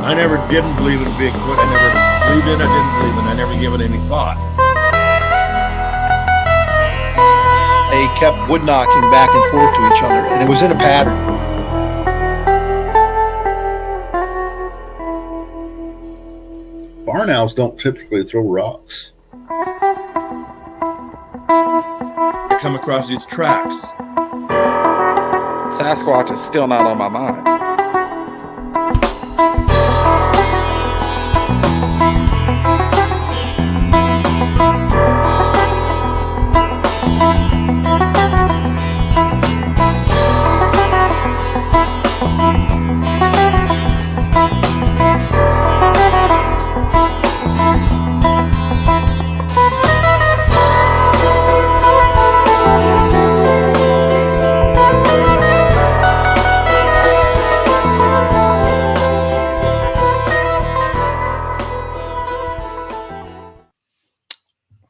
I never didn't believe in Bigfoot. I never believed in it. I didn't believe in it. I never gave it any thought. They kept wood knocking back and forth to each other, and it was in a pattern. Barn owls don't typically throw rocks. I come across these tracks. Sasquatch is still not on my mind.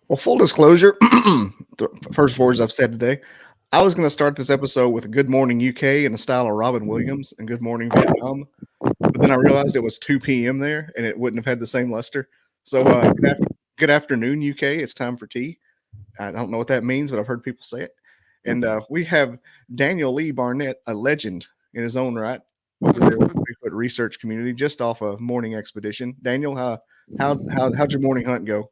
Well, full disclosure, the first words I've said today, I was going to start this episode with Good Morning UK in the style of Robin Williams and Good Morning Vietnam, but then I realized it was 2 p.m. there and it wouldn't have had the same luster. So good afternoon, UK. It's time for tea. I don't know what that means, but I've heard people say it. And we have Daniel Lee Barnett, a legend in his own right, over there with the Bigfoot research community, just off a morning expedition. Daniel, how'd your morning hunt go?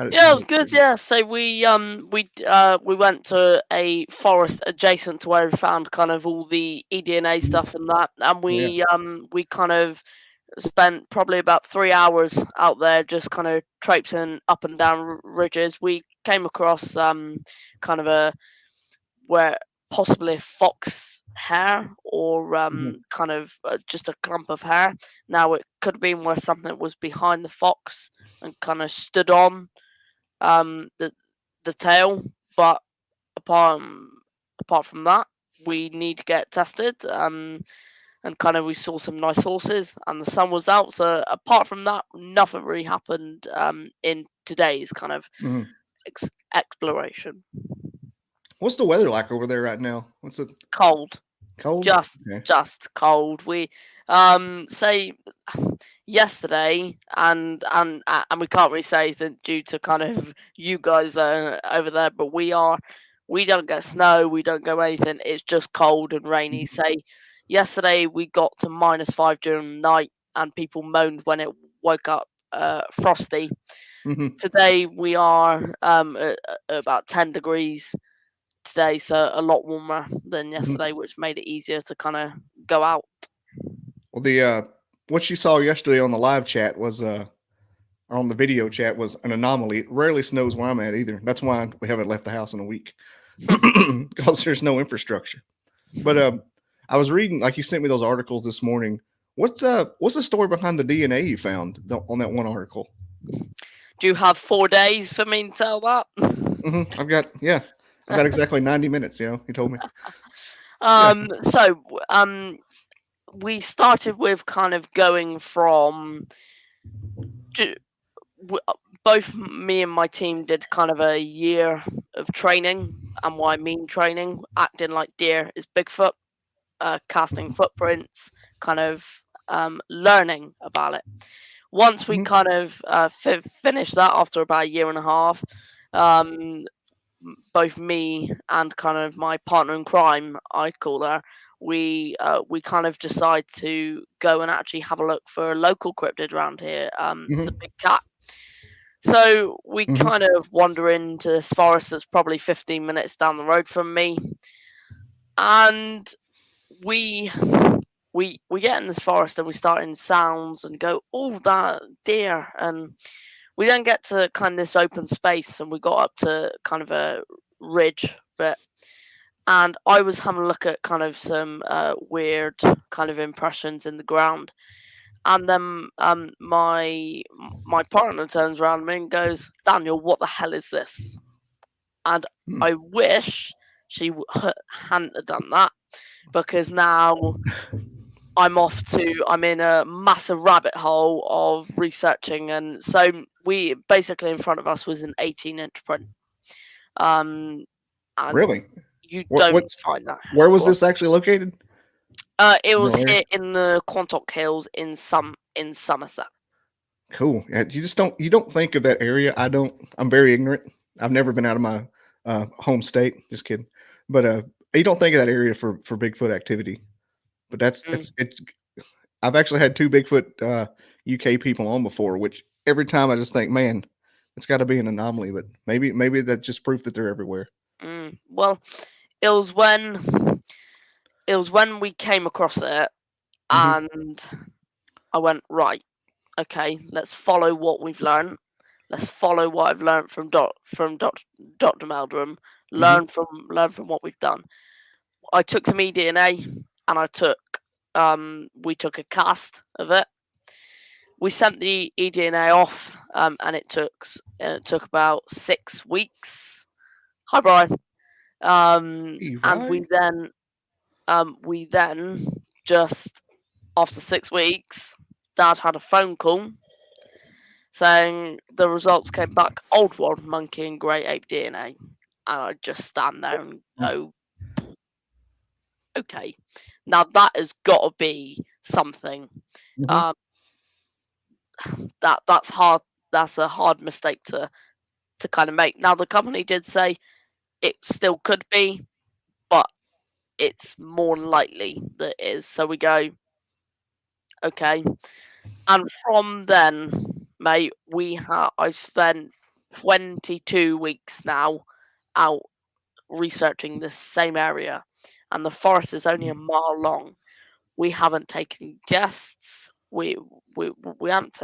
Yeah, it was good. Yeah, so we went to a forest adjacent to where we found kind of all the eDNA stuff and that, and we kind of spent probably about 3 hours out there just kind of traipsing up and down ridges. We came across kind of where possibly a fox hair or kind of just a clump of hair. Now it could have been where something was behind the fox and kind of stood on the tail, but apart from that, we need to get tested. And kind of we saw some nice horses, and the sun was out. So apart from that, nothing really happened in today's kind of exploration. What's the weather like over there right now? What's it? Cold. Cold. Just cold. We say yesterday, and we can't really say that due to kind of you guys over there, but we don't get snow, we don't go anything. It's just cold and rainy. Say yesterday we got to -5 during the night, and people moaned when it woke up frosty. Today we are at about 10 degrees. Today, so a lot warmer than yesterday, which made it easier to kind of go out. Well, the what you saw yesterday on the live chat was or on the video chat was an anomaly. It rarely snows where I'm at either. That's why we haven't left the house in a week, because there's no infrastructure. But I was reading, like, you sent me those articles this morning. What's the story behind the DNA you found on that one article? Do you have 4 days for me to tell that? I've got exactly 90 minutes, you told me. So we started with kind of going from both me and my team did kind of a year of training, and what I mean training, acting like deer is Bigfoot, casting footprints, kind of learning about it. Once we kind of finished that after about a year and a half, both me and kind of my partner in crime, I call her, we kind of decide to go and actually have a look for a local cryptid around here, the big cat. So we kind of wander into this forest that's probably 15 minutes down the road from me, and we get in this forest and we start in sounds and go, oh, that deer, and we then get to kind of this open space, and we got up to kind of a ridge bit, and I was having a look at kind of some weird kind of impressions in the ground, and then my partner turns around me and goes, Daniel, what the hell is this? And I wish she hadn't have done that, because now I'm in a massive rabbit hole of researching. And so we basically, in front of us was an 18-inch print. And really? You don't find that. Where was this actually located? It was No area? here in the Quantock Hills in Somerset. Cool. Yeah, you don't think of that area. I'm very ignorant. I've never been out of my home state. Just kidding. But you don't think of that area for Bigfoot activity. But I've actually had 2 Bigfoot UK people on before, which every time I just think, man, it's got to be an anomaly. But maybe that's just proof that they're everywhere. Well, it was when we came across it, and I went, right, okay, let's follow what we've learned. Let's follow what I've learned from Dr. Meldrum. Learn from what we've done. I took some eDNA, and we took a cast of it. We sent the eDNA off, and it took about 6 weeks. Hi, Brian. And we then just after 6 weeks, Dad had a phone call saying the results came back old world monkey and grey ape DNA, and I just stand there and go, okay, now that has got to be something. That's hard. That's a hard mistake to kind of make. Now the company did say it still could be, but it's more likely that it is. So we go, okay. And from then, mate, I've spent 22 weeks now out researching this same area, and the forest is only a mile long. We haven't taken guests. We haven't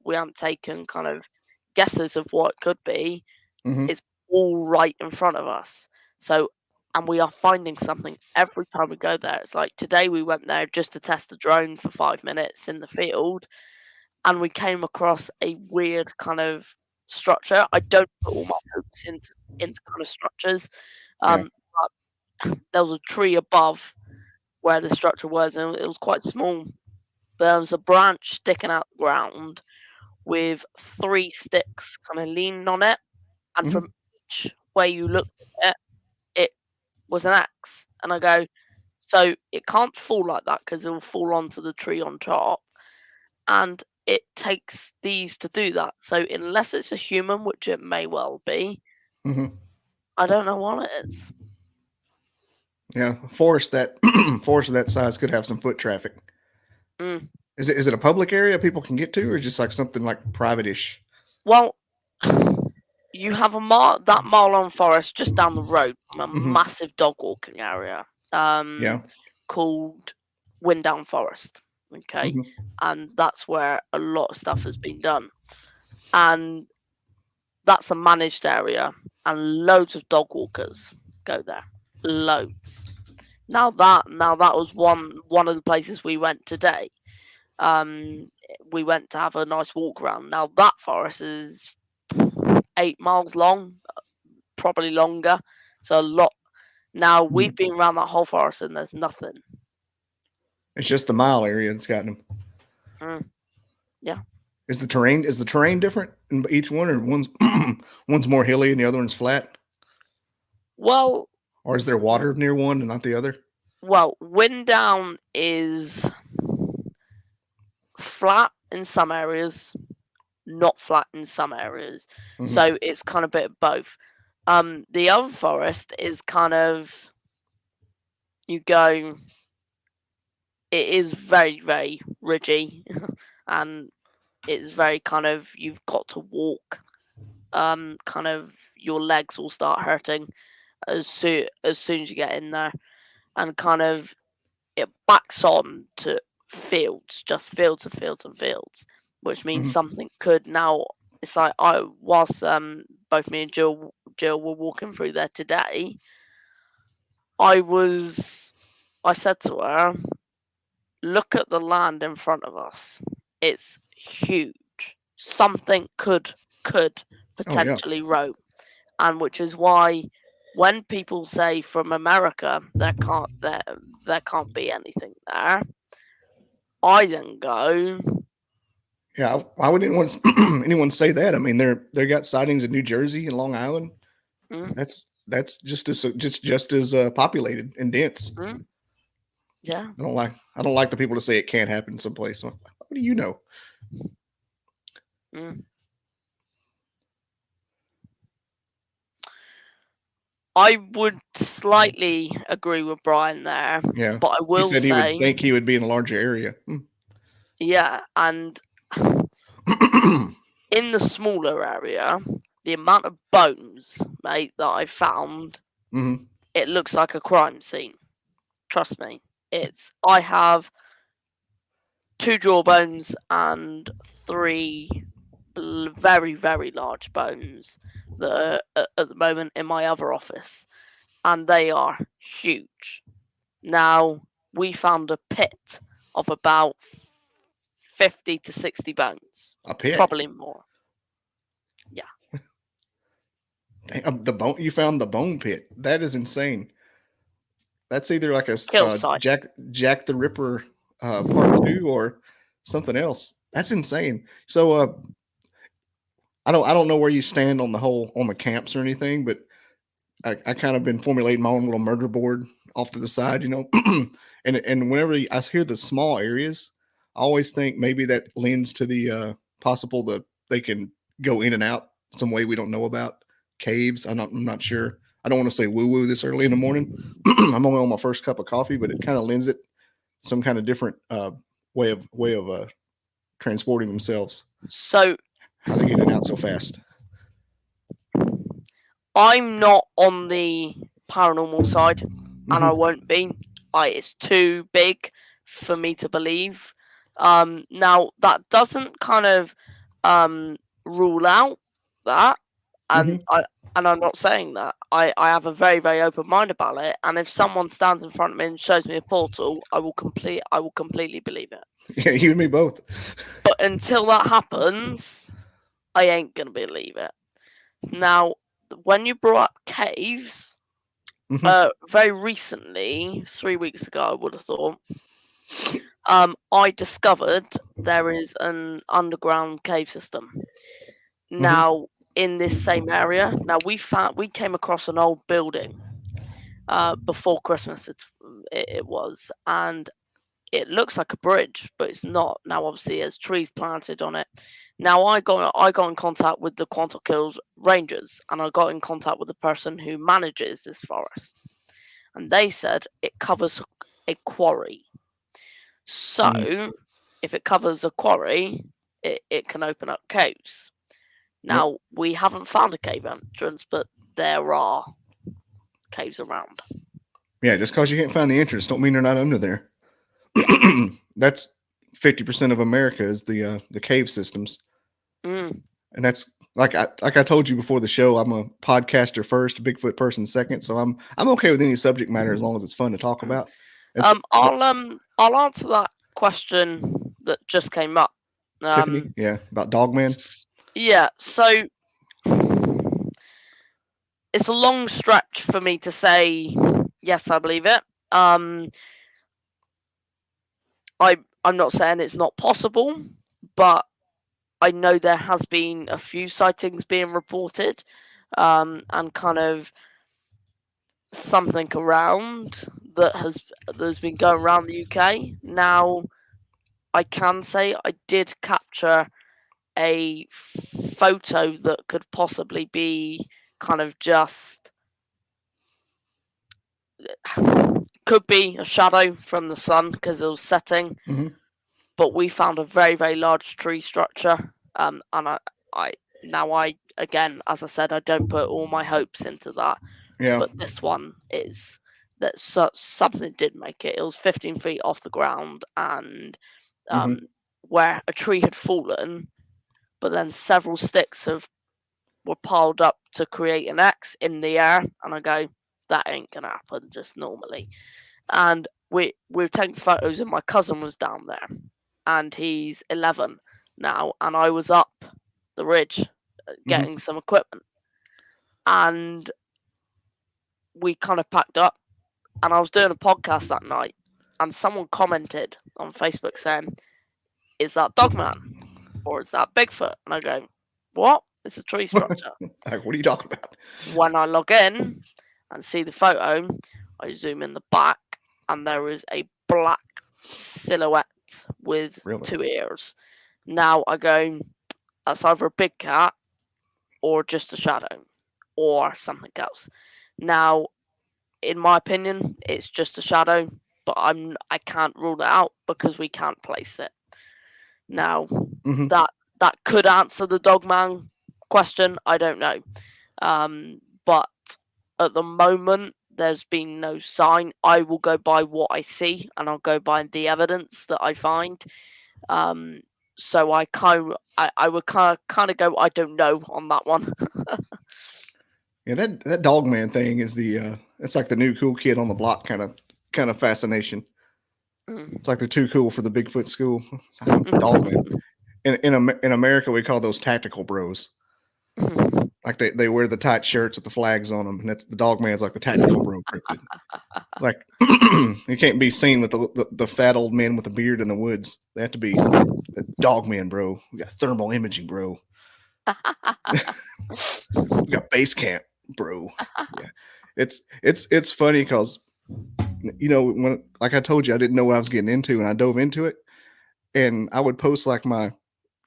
we haven't taken kind of guesses of what it could be. It's all right in front of us. So, and we are finding something every time we go there. It's like today we went there just to test the drone for 5 minutes in the field, and we came across a weird kind of structure. I don't put all my hopes into kind of structures. But there was a tree above where the structure was, and it was quite small. There was a branch sticking out the ground with 3 sticks kind of leaning on it, and from each way you looked at it, it was an axe. And I go, so it can't fall like that because it will fall onto the tree on top, and it takes these to do that. So unless it's a human, which it may well be, I don't know what it is. Yeah, forest that size could have some foot traffic. Is it a public area people can get to, or just like something like private-ish? Well, you have that mile-long forest just down the road, a massive dog walking area, called Windown Forest. Okay, and that's where a lot of stuff has been done, and that's a managed area, and loads of dog walkers go there. Loads. Now that was one of the places we went today. We went to have a nice walk around. Now that forest is 8 miles long, probably longer. So a lot. Now we've been around that whole forest and there's nothing. It's just the mile area that's gotten them. Yeah. Is the terrain different in each one, or one's more hilly and the other one's flat? Well, or is there water near one and not the other? Well, Windown is flat in some areas, not flat in some areas. So it's kind of a bit of both. The other forest is kind of, it is very, very ridgy, and it's very kind of, you've got to walk. Kind of your legs will start hurting as soon as you get in there, and kind of it backs on to fields, just fields and fields and fields, which means something could now. It's like whilst both me and Jill were walking through there today, I said to her, look at the land in front of us. It's huge. Something could potentially roam, and which is why when people say from America there can't be anything there, I then go, yeah, why would anyone say that? I mean, they got sightings in New Jersey and Long Island. That's just as populated and dense. Yeah. I don't like the people to say it can't happen someplace. What do you know? I would slightly agree with Brian there. Yeah. But I will he said say, he would think he would be in a larger area. yeah, and in the smaller area, the amount of bones, mate, that I found, it looks like a crime scene. Trust me. I have 2 jawbones and 3 very, very large bones that are at the moment in my other office, and they are huge. Now, we found a pit of about 50 to 60 bones. A pit? Probably more. Yeah. Damn, you found the bone pit. That is insane. That's either like a Jack the Ripper part 2 or something else. That's insane. So I don't know where you stand on the camps or anything, but I kind of been formulating my own little murder board off to the side, you know. and whenever I hear the small areas, I always think maybe that lends to the possible that they can go in and out some way we don't know about. Caves. I'm not sure. I don't want to say woo-woo this early in the morning. I'm only on my first cup of coffee, but it kind of lends it some kind of different way of transporting themselves. So how they get in and out so fast. I'm not on the paranormal side, and I won't be. It's too big for me to believe. Now that doesn't kind of rule out that, and I'm not saying that. I have a very, very open mind about it, and if someone stands in front of me and shows me a portal, I will completely believe it. Yeah, you and me both. But until that happens, I ain't gonna believe it. Now, when you brought up caves, very recently, 3 weeks ago, I would have thought, I discovered there is an underground cave system. Now, in this same area, we came across an old building before Christmas. It was, and it looks like a bridge, but it's not. Now, obviously, there's trees planted on it. Now, I got in contact with the Quantock Hills Rangers, and I got in contact with the person who manages this forest, and they said it covers a quarry. So, if it covers a quarry, it can open up caves. Now, we haven't found a cave entrance, but there are caves around. Yeah, just because you can't find the entrance don't mean they're not under there. That's 50% of America is the cave systems. And that's like I told you before the show, I'm a podcaster first, Bigfoot person second, so I'm okay with any subject matter as long as it's fun to talk about. I'll answer that question that just came up. Tiffany, about Dogman. Yeah, so it's a long stretch for me to say yes, I believe it. I'm not saying it's not possible, but I know there has been a few sightings being reported, and kind of something around that's been going around the UK. Now, I can say I did capture a photo that could possibly be kind of just could be a shadow from the sun because it was setting. But we found a very, very large tree structure, and I again, as I said, I don't put all my hopes into that. Yeah. But this one is that something did make it. It was 15 feet off the ground, and where a tree had fallen, but then several sticks were piled up to create an X in the air, and I go, that ain't gonna happen just normally. And we were taking photos, and my cousin was down there, and he's 11 now, and I was up the ridge getting some equipment, and we kind of packed up, and I was doing a podcast that night, and someone commented on Facebook saying, "Is that Dogman? Or is that Bigfoot?" And I go, "What? It's a tree structure." Like, what are you talking about? When I log in and see the photo, I zoom in the back, and there is a black silhouette with Really? 2 ears. Now I go, that's either a big cat or just a shadow or something else. Now, in my opinion, it's just a shadow, but I can't rule it out because we can't place it. Now, Mhm. that could answer the Dogman question. I don't know. But at the moment, there's been no sign. I will go by what I see, and I'll go by the evidence that I find. So I would kind of go, I don't know on that one. Yeah, that Dogman thing is it's like the new cool kid on the block kind of fascination. It's like they're too cool for the Bigfoot school. Dogman. In America, we call those tactical bros. Like they wear the tight shirts with the flags on them, and that's the Dogman's like the tactical bro cryptid. Like you can't be seen with the fat old men with the beard in the woods. They have to be the Dogman, bro. We got thermal imaging, bro. We got base camp, bro. Yeah. It's funny because when, like I told you, I didn't know what I was getting into, and I dove into it, and I would post like my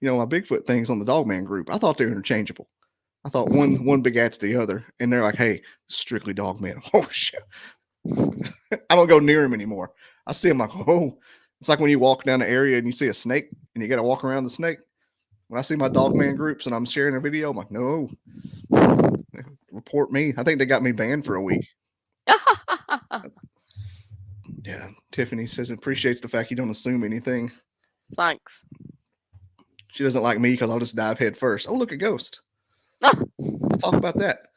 Bigfoot things on the Dogman group. I thought they were interchangeable. I thought one begats the other, and they're like, "Hey, strictly Dogman." Oh shit! I don't go near him anymore. I see him like, oh, it's like when you walk down the area and you see a snake, and you got to walk around the snake. When I see my Dogman groups and I'm sharing a video, I'm like, no, report me. I think they got me banned for a week. Yeah, Tiffany says appreciates the fact you don't assume anything. Thanks. She doesn't like me because I'll just dive head first. Oh, look, a ghost. Let's talk about that.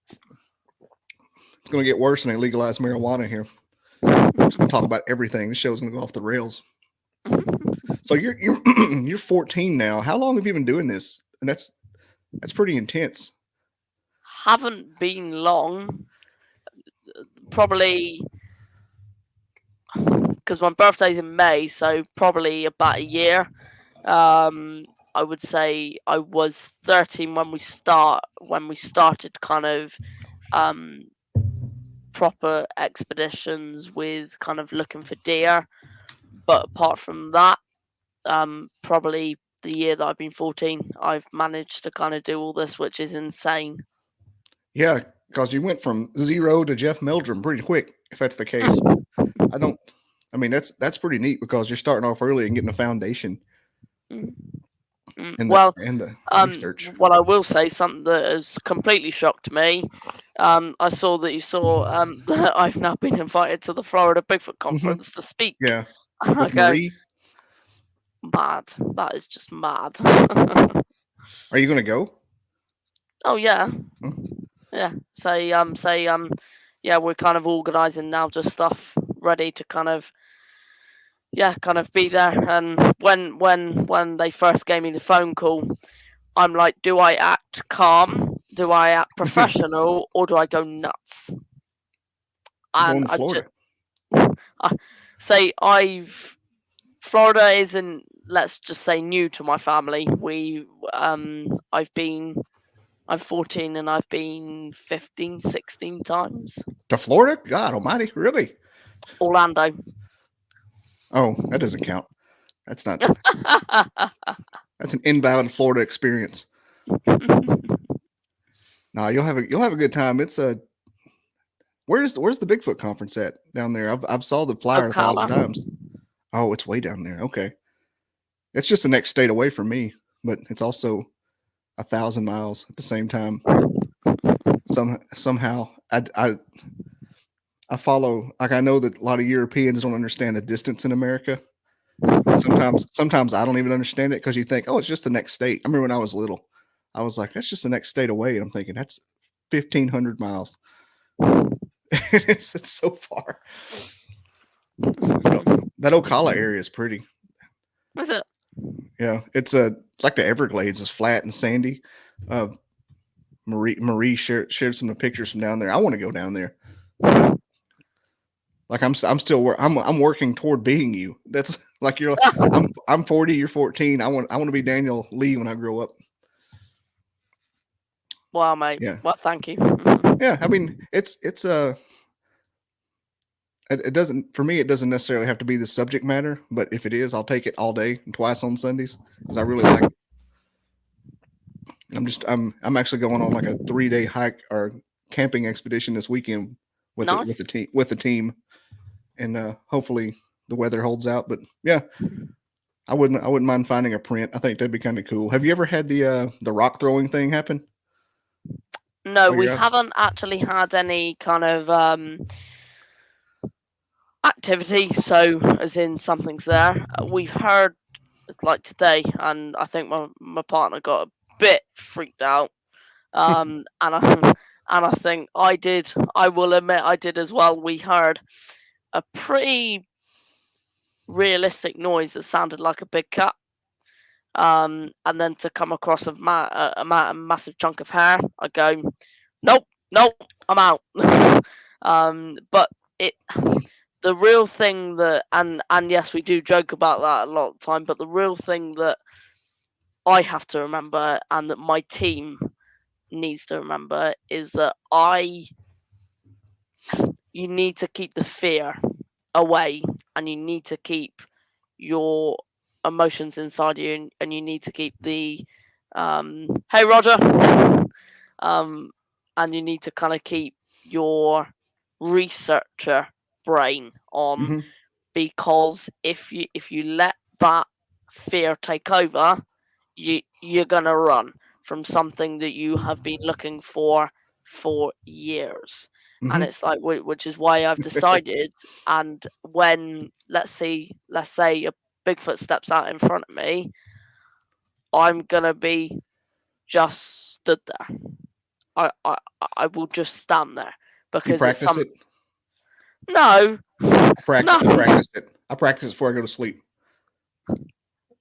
It's going to get worse when they legalize marijuana here. We're just going to talk about everything. The show's going to go off the rails. So you're 14 now. How long have you been doing this? And that's pretty intense. Haven't been long. Probably because my birthday's in May, so probably about a year. I would say I was 13 when we started kind of proper expeditions with kind of looking for deer. But apart from that, probably the year that I've been 14, I've managed to kind of do all this, which is insane. Yeah, because you went from 0 to Jeff Meldrum pretty quick, if that's the case. I mean, that's pretty neat because you're starting off early and getting a foundation. Well, the research. What I will say, something that has completely shocked me. I saw that you saw that I've now been invited to the Florida Bigfoot conference to speak. Yeah, with Marie. Mad. That is just mad. Are you going to go? Oh yeah, yeah. Yeah. We're kind of organising now, just stuff ready to kind of be there. And when they first gave me the phone call, I'm like, do I act calm? Do I act professional? Or do I go nuts? And I say Florida isn't, let's just say, new to my family. I'm 14 and I've been 15, 16 times. To Florida? God almighty, really? Orlando. Oh, that doesn't count. That's not. That's an invalid Florida experience. No, you'll have a good time. It's where's the Bigfoot conference at down there? I've saw the flyer Ocala. 1,000 times. Oh, it's way down there. Okay, it's just the next state away from me, but it's also 1,000 miles at the same time. Somehow I follow, like, I know that a lot of Europeans don't understand the distance in America. Sometimes I don't even understand it because you think, oh, it's just the next state. I remember when I was little, I was like, that's just the next state away. And I'm thinking that's 1,500 miles. It's so far. That Ocala area is pretty. What's it? Yeah, it's like the Everglades. It's flat and sandy. Marie shared some of the pictures from down there. I want to go down there. Like I'm working toward being you. That's like I'm 40, you're 14. I want to be Daniel Lee when I grow up. Wow, mate. Yeah. Well, thank you. Yeah, I mean it's it doesn't, for me, it doesn't necessarily have to be the subject matter, but if it is, I'll take it all day and twice on Sundays because I really like it. I'm actually going on like a 3-day hike or camping expedition this weekend with the team, and hopefully the weather holds out. But yeah, I wouldn't mind finding a print. I think that'd be kind of cool. Have you ever had the rock throwing thing happen? No, we haven't actually had any kind of activity. So, as in something's there. We've heard like today, and I think my partner got a bit freaked out. And I think I did. I will admit I did as well. We heard a pretty realistic noise that sounded like a big cat. And then to come across a massive chunk of hair, I go, nope, I'm out. But the real thing that, and yes, we do joke about that a lot of the time, but the real thing that I have to remember and that my team needs to remember is that you need to keep the fear away, and you need to keep your emotions inside you, and you need to keep the hey Roger, and you need to kind of keep your researcher brain on, because if you let that fear take over, you're gonna run from something that you have been looking for years. And it's like, which is why I've decided, and when let's say a Bigfoot steps out in front of me, I'm gonna be just stood there. I will just stand there because you practice it. No, practice it. I practice it before I go to sleep.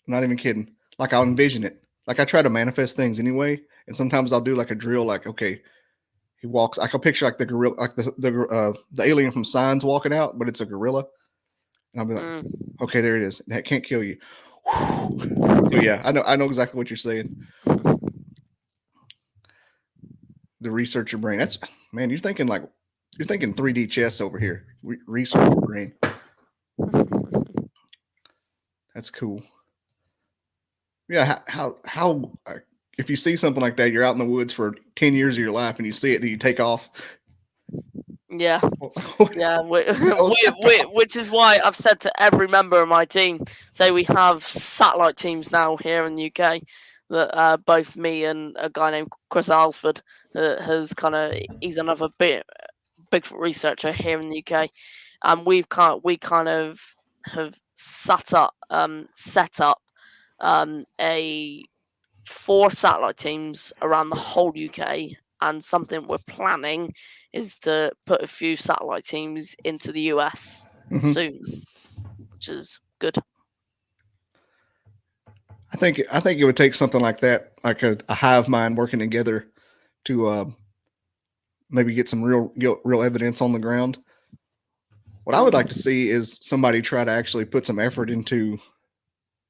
Not even kidding. Like I'll envision it. Like I try to manifest things anyway, and sometimes I'll do like a drill. Like, okay, he walks. I can picture like the gorilla, like the alien from Signs walking out, but it's a gorilla. And I'll be like, okay, there it is. That can't kill you. So yeah, I know exactly what you're saying. The researcher brain. That's, man, you're thinking 3D chess over here. Researcher brain. That's cool. Yeah, how if you see something like that, you're out in the woods for 10 years of your life and you see it, do you take off? Yeah. Yeah, which is why I've said to every member of my team, say we have satellite teams now here in the UK, that both me and a guy named Chris Alsford he's another Bigfoot researcher here in the UK, and we kind of have set up a 4 satellite teams around the whole UK, and something we're planning is to put a few satellite teams into the US soon, which is good. I think it would take something like that, like a hive mind working together to maybe get some real evidence on the ground. What I would like to see is somebody try to actually put some effort into,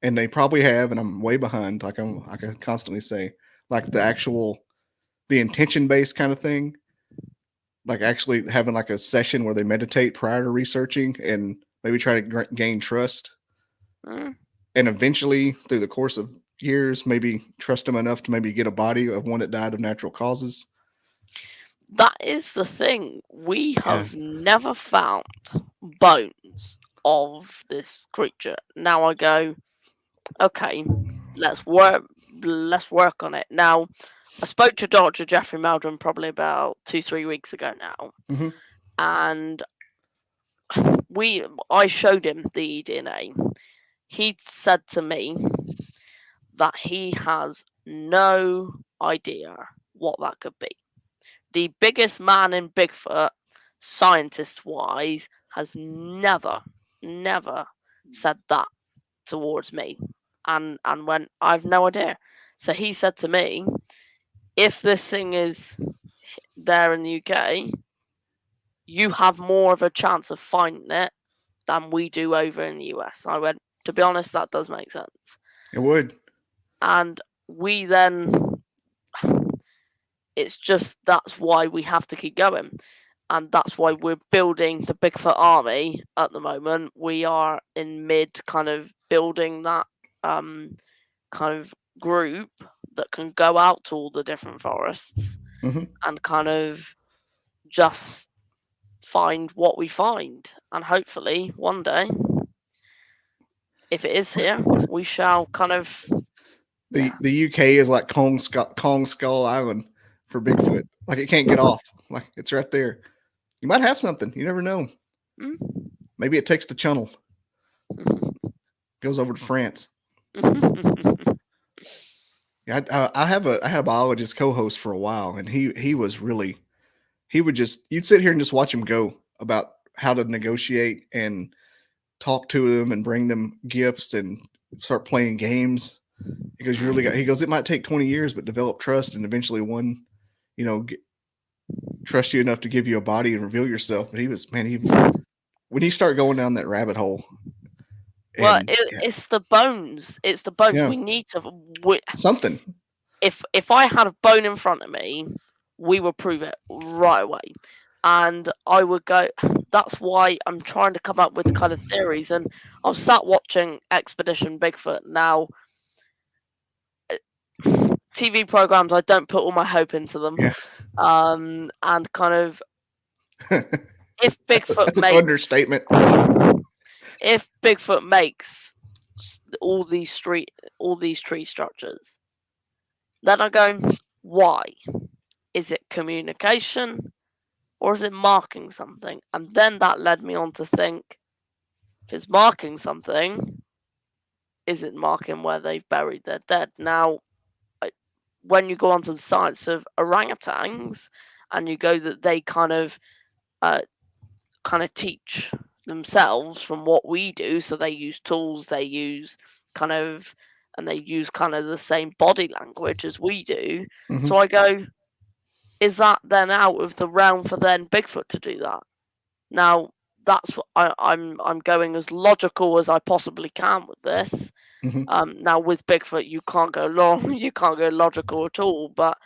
and they probably have, and I'm way behind, like I can constantly say, like the intention-based kind of thing, like actually having like a session where they meditate prior to researching and maybe try to gain trust. And eventually, through the course of years, maybe trust them enough to maybe get a body of one that died of natural causes. That is the thing. We have never found bones of this creature. Now I go, okay, let's work on it. Now, I spoke to Dr. Jeffrey Meldrum probably about 2-3 weeks ago now, and I showed him the DNA. He said to me that he has no idea what that could be. The biggest man in Bigfoot, scientist-wise, has never said that towards me, and went, I've no idea. So he said to me, if this thing is there in the UK, you have more of a chance of finding it than we do over in the US. I went, to be honest, that does make sense. It would. And we then, it's just, that's why we have to keep going. and that's why we're building the Bigfoot army at the moment. We are in mid kind of building that kind of group that can go out to all the different forests and kind of just find what we find, and hopefully one day, if it is here, we shall kind of. The UK is like Kong Skull Island for Bigfoot. Like, it can't get off. Like, it's right there. You might have something. You never know. Maybe it takes the channel. Goes over to France. Yeah, I had a biologist co-host for a while, and he was really, you'd sit here and just watch him go about how to negotiate and talk to them and bring them gifts and start playing games. He goes, it might take 20 years, but develop trust, and eventually one, trust you enough to give you a body and reveal yourself. But when he started going down that rabbit hole. Well, it's the bones. It's the bones. Yeah. We need to something. If I had a bone in front of me, we would prove it right away. And I would go. That's why I'm trying to come up with kind of theories. And I was sat watching Expedition Bigfoot. Now, TV programs, I don't put all my hope into them. Yeah. And kind of, if Bigfoot That's makes an understatement. If Bigfoot makes all these tree structures, then I go, why? Is it communication, or is it marking something? And then that led me on to think, if it's marking something, is it marking where they've buried their dead? Now, when you go onto the science of orangutans, and you go that they kind of teach themselves from what we do, so they use tools, they use kind of the same body language as we do. So I go, is that then out of the realm for then Bigfoot to do that? Now, that's what I'm going as logical as I possibly can with this. Now, with Bigfoot, you can't go logical at all. But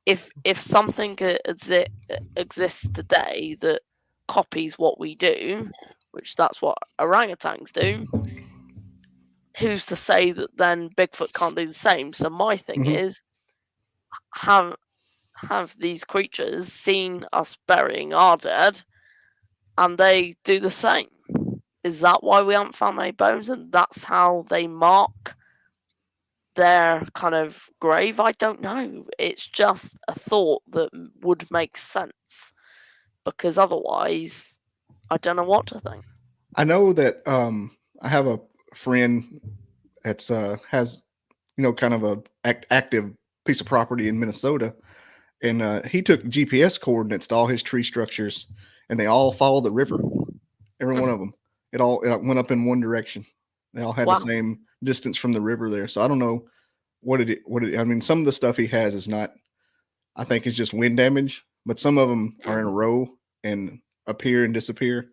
if something exists today that copies what we do, which that's what orangutans do, who's to say that then Bigfoot can't do the same? So my thing is, have these creatures seen us burying our dead, and they do the same? Is that why we haven't found any bones, and that's how they mark their kind of grave? I don't know. It's just a thought that would make sense, because otherwise, I don't know what to think. I know that I have a friend that's has kind of a active piece of property in Minnesota, and he took GPS coordinates to all his tree structures, and they all follow the river. Every one of them. It went up in one direction. They all had the same distance from the river there. So I don't know what it. I mean, some of the stuff he has is not. I think it's just wind damage, but some of them are in a row and appear and disappear.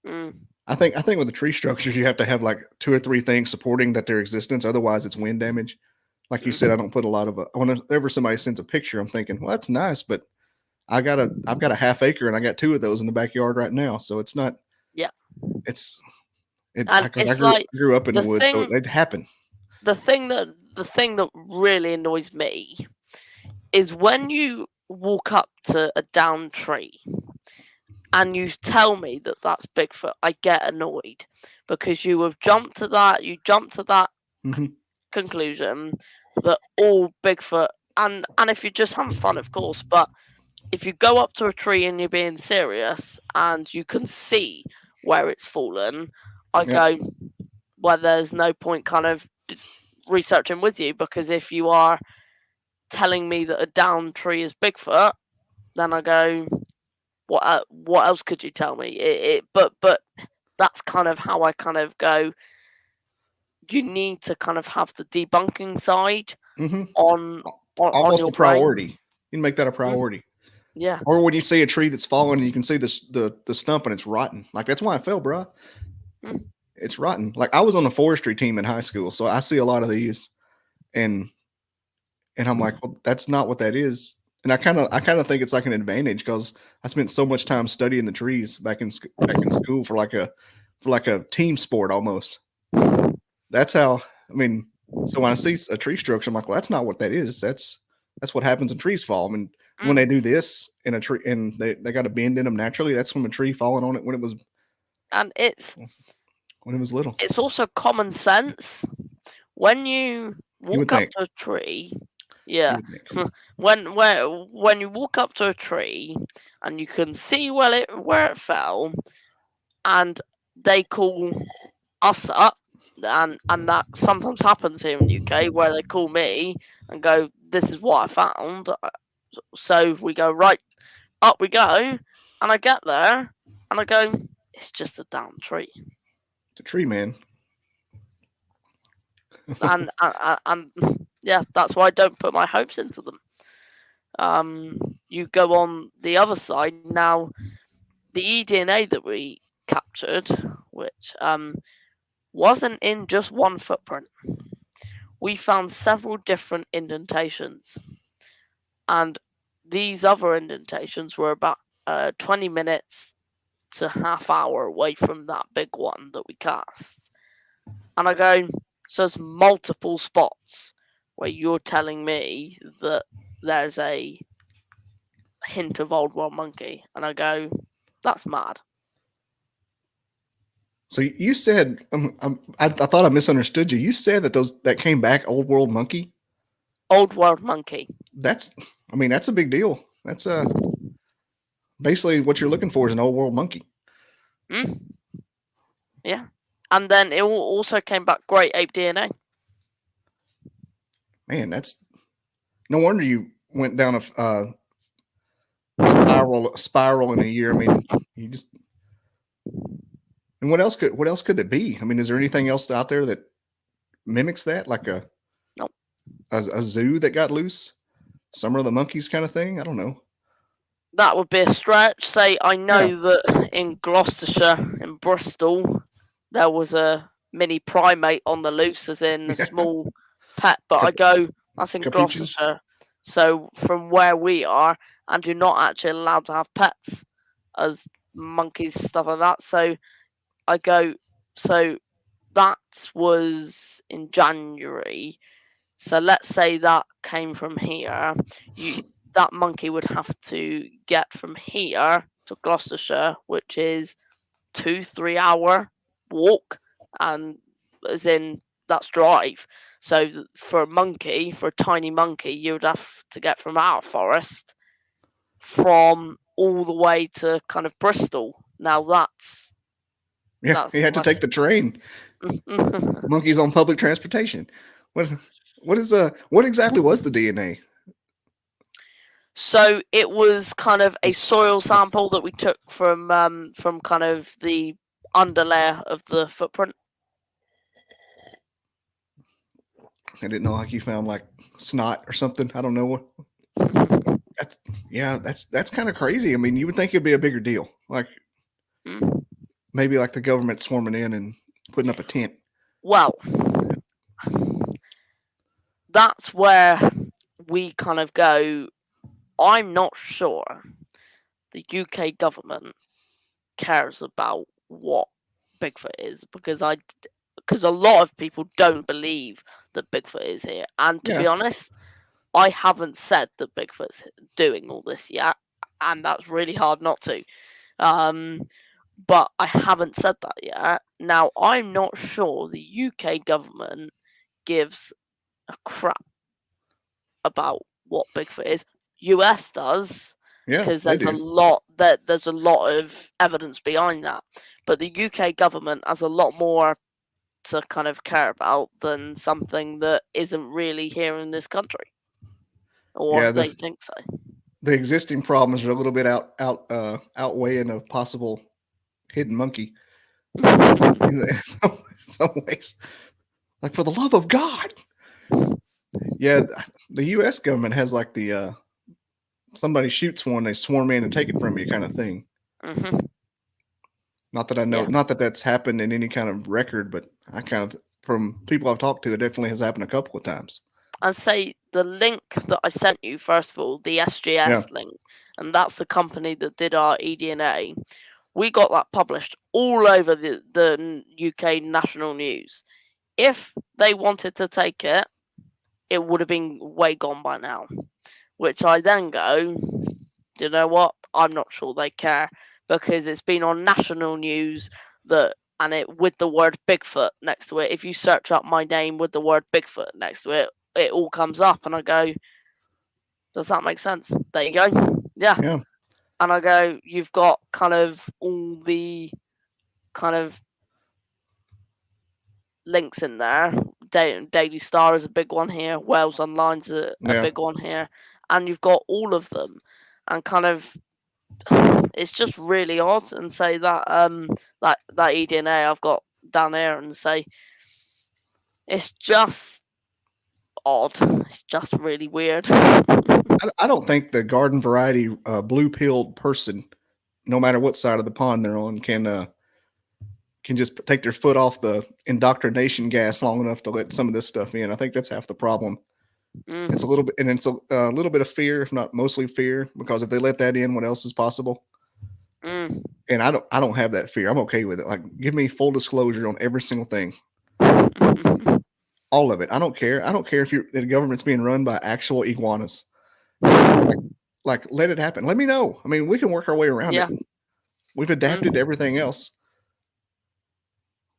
I think with the tree structures, you have to have like 2 or 3 things supporting their existence. Otherwise, it's wind damage. Like you said, I don't put a lot of. Whenever somebody sends a picture, I'm thinking, well, that's nice, but I've got a half acre and I got 2 of those in the backyard right now, so it's not. Yeah, I grew up in the woods, so it happened. The thing that really annoys me is when you walk up to a downed tree and you tell me that that's Bigfoot. I get annoyed because you have jumped to that. You jump to that conclusion that all Bigfoot, and if you're just having fun, of course, but if you go up to a tree and you're being serious and you can see where it's fallen, I go, well, there's no point kind of researching with you, because if you are telling me that a downed tree is Bigfoot, then I go, what else could you tell me? But that's kind of how I kind of go. You need to kind of have the debunking side on almost your a priority. brain. You can make that a priority. Yeah. Or when you see a tree that's fallen and you can see the stump and it's rotten. Like, that's why I fell, bro. It's rotten. Like, I was on a forestry team in high school, so I see a lot of these, and I'm like, well, that's not what that is. And I kind of think it's like an advantage because I spent so much time studying the trees back in school for like a team sport almost. That's how. I mean, so when I see a tree structure, I'm like, well, that's not what that is. That's what happens when trees fall. I mean, when they do this in a tree and they got a bend in them naturally, that's from a tree falling on it when it was little. It's also common sense when you walk up to a tree. Yeah, when you walk up to a tree and you can see where it fell, and they call us up, and that sometimes happens here in the UK where they call me and go, "This is what I found." So we go, right, up we go, and I get there and I go, "It's just a damn tree." It's a tree, man. and yeah, that's why I don't put my hopes into them. You go on the other side now. The eDNA that we captured, which wasn't in just one footprint, we found several different indentations, and these other indentations were about 20 minutes to half hour away from that big one that we cast. And I go, so there's multiple spots where you're telling me that there's a hint of old world monkey, and I go, that's mad. So you said, I thought I misunderstood you. You said that came back old world monkey. Old world monkey. That's a big deal. That's basically what you're looking for is an old world monkey. Yeah, and then it also came back great ape DNA. Man, that's no wonder you went down a spiral in a year. I mean, you just. And what else could it be? I mean, is there anything else out there that mimics that, like a zoo that got loose, Summer of the Monkeys kind of thing? I don't know. That would be a stretch. Say, I know that in Gloucestershire, in Bristol, there was a mini primate on the loose, as in a small pet. But I go, that's in Gloucestershire. So from where we are, and you're not actually allowed to have pets as monkeys, stuff like that. So I go, so that was in January. So let's say that came from here. That monkey would have to get from here to Gloucestershire, which is 2-3 hour walk, and as in that's drive. So for a tiny monkey, you would have to get from our forest from all the way to kind of Bristol. Now that's he had to take the train. Monkeys on public transportation. What exactly was the DNA? So it was kind of a soil sample that we took from kind of the underlayer of the footprint. I didn't know, like you found like snot or something. I don't know what. That's kind of crazy. I mean, you would think it'd be a bigger deal, like maybe like the government swarming in and putting up a tent. Well, that's where we kind of go. I'm not sure the UK government cares about what Bigfoot is, because a lot of people don't believe that Bigfoot is here. And to be honest, I haven't said that Bigfoot's doing all this yet, and that's really hard not to. But I haven't said that yet. Now, I'm not sure the UK government gives a crap about what Bigfoot is. US does, because there's a lot of evidence behind that. But the UK government has a lot more to kind of care about than something that isn't really here in this country, or they think so. The existing problems are a little bit outweighing a possible hidden monkey. In some ways, like, for the love of God. Yeah, the U.S. government has like the somebody shoots one, they swarm in and take it from you kind of thing. Mm-hmm. Not that I know, not that that's happened in any kind of record, but I kind of, from people I've talked to, it definitely has happened a couple of times. I'd say the link that I sent you, first of all, the SGS link, and that's the company that did our eDNA. We got that published all over the UK national news. If they wanted to take it, it would have been way gone by now. Which I then go, you know what? I'm not sure they care, because it's been on national news and it with the word Bigfoot next to it. If you search up my name with the word Bigfoot next to it, it all comes up, and I go, does that make sense? There you go. Yeah. And I go, you've got kind of all the kind of links in there. Daily Star is a big one here. Wales Online's a big one here. And you've got all of them. And kind of, it's just really odd. And say that that eDNA I've got down here, and say it's just odd. It's just really weird. I don't think the garden variety blue-pilled person, no matter what side of the pond they're on, can just take their foot off the indoctrination gas long enough to let some of this stuff in. I think that's half the problem. It's a little bit, and it's a little bit of fear, if not mostly fear, because if they let that in, what else is possible? And I don't have that fear. I'm okay with it. Like, give me full disclosure on every single thing. All of it. I don't care. I don't care if the government's being run by actual iguanas. Like, let it happen. Let me know. I mean, we can work our way around it. We've adapted to everything else.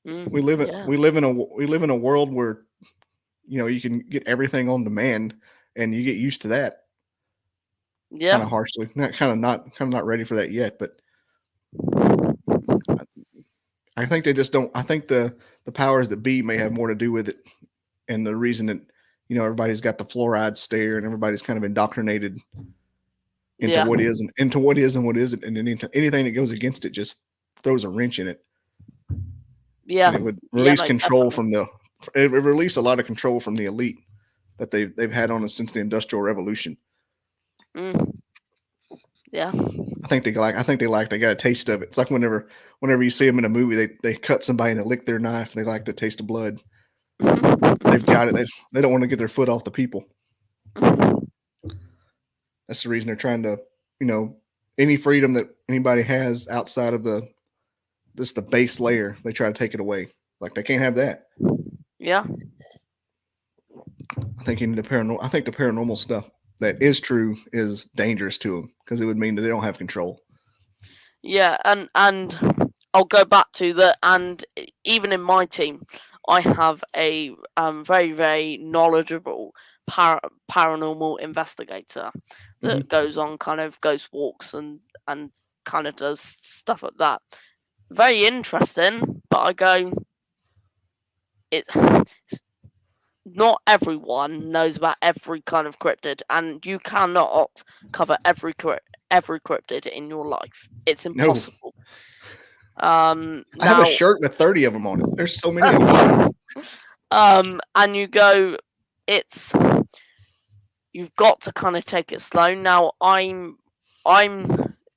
We live in a world where, you know, you can get everything on demand, and you get used to that. Yeah, kind of harshly. Not ready for that yet, but I think they just don't. I think the powers that be may have more to do with it, and the reason that, you know, everybody's got the fluoride stare, and everybody's kind of indoctrinated into what is and what isn't, and anything that goes against it just throws a wrench in it. Yeah, and it would release control definitely. It would release a lot of control from the elite that they've had on us since the Industrial Revolution. Yeah, I think they got a taste of it. It's like whenever you see them in a movie, they cut somebody and they lick their knife. They like the taste of blood. They've got it. They don't want to get their foot off the people. That's the reason they're trying to, you know, any freedom that anybody has outside of the base layer, they try to take it away. Like, they can't have that. Yeah. I think the paranormal stuff that is true is dangerous to them, because it would mean that they don't have control. Yeah, and I'll go back to and even in my team, I have a very, very knowledgeable paranormal investigator that goes on kind of ghost walks and kind of does stuff like that. Very interesting, but I go, not everyone knows about every kind of cryptid, and you cannot cover every cryptid in your life. It's impossible. No. I have a shirt with 30 of them on it. There's so many of them. And you go, you've got to kind of take it slow. Now, I'm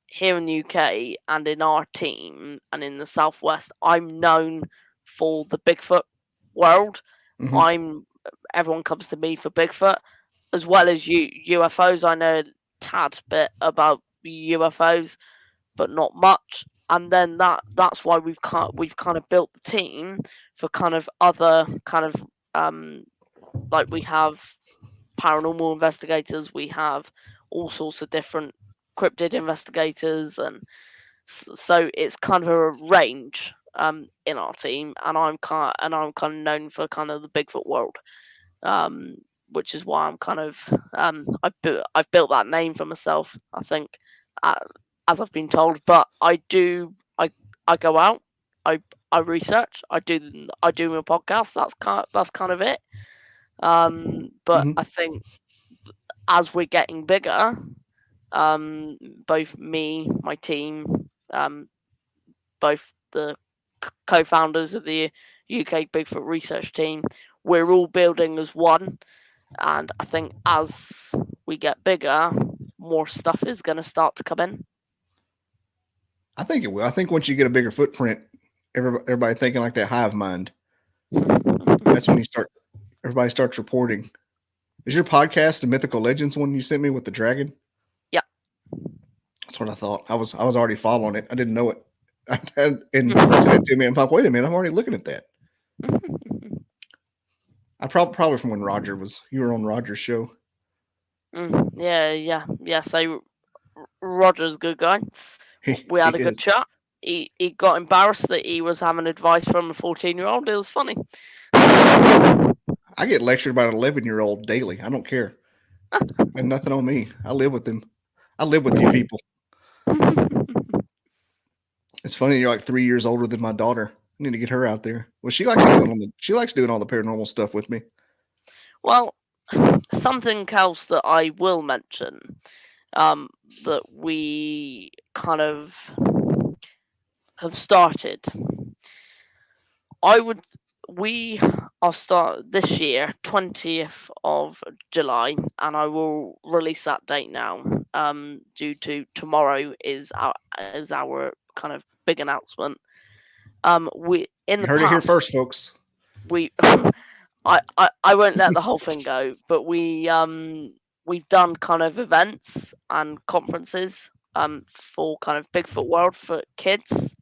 here in the UK, and in our team and in the Southwest, I'm known for the Bigfoot world. Everyone comes to me for Bigfoot, as well as UFOs. I know a tad bit about UFOs, but not much. And then that's why we've kind of built the team for kind of other kind of like, we have paranormal investigators, we have all sorts of different cryptid investigators, and so it's kind of a range in our team, and I'm kind of known for kind of the Bigfoot world, which is why I'm kind of I've built that name for myself, I think, as I've been told. But I go out, I research, I do my podcast. That's kind of it. But I think as we're getting bigger, both me, my team, both the co-founders of the UK Bigfoot research team, we're all building as one. And I think as we get bigger, more stuff is going to start to come in. I think it will. I think once you get a bigger footprint, everybody thinking like that hive mind, that's when everybody starts reporting. Is your podcast the Mythical Legends one you sent me with the dragon? Yeah. That's what I thought. I was already following it. I didn't know it. And sent it to me. I'm like, wait a minute, I'm already looking at that. I probably from when you were on Roger's show. Yeah. So Roger's a good guy. We had a good chat. He got embarrassed that he was having advice from a 14-year-old. It was funny. I get lectured by an 11-year-old daily. I don't care. And nothing on me. I live with him. I live with you people. It's funny you're like 3 years older than my daughter. I need to get her out there. Well, she likes doing all the paranormal stuff with me. Well, something else that I will mention, that we kind of have started. We are start this year, 20th of July, and I will release that date now. Due to tomorrow is our kind of big announcement. We in the heard past, it here first, folks. We I won't let the whole thing go, but we've done kind of events and conferences for kind of Bigfoot World for kids.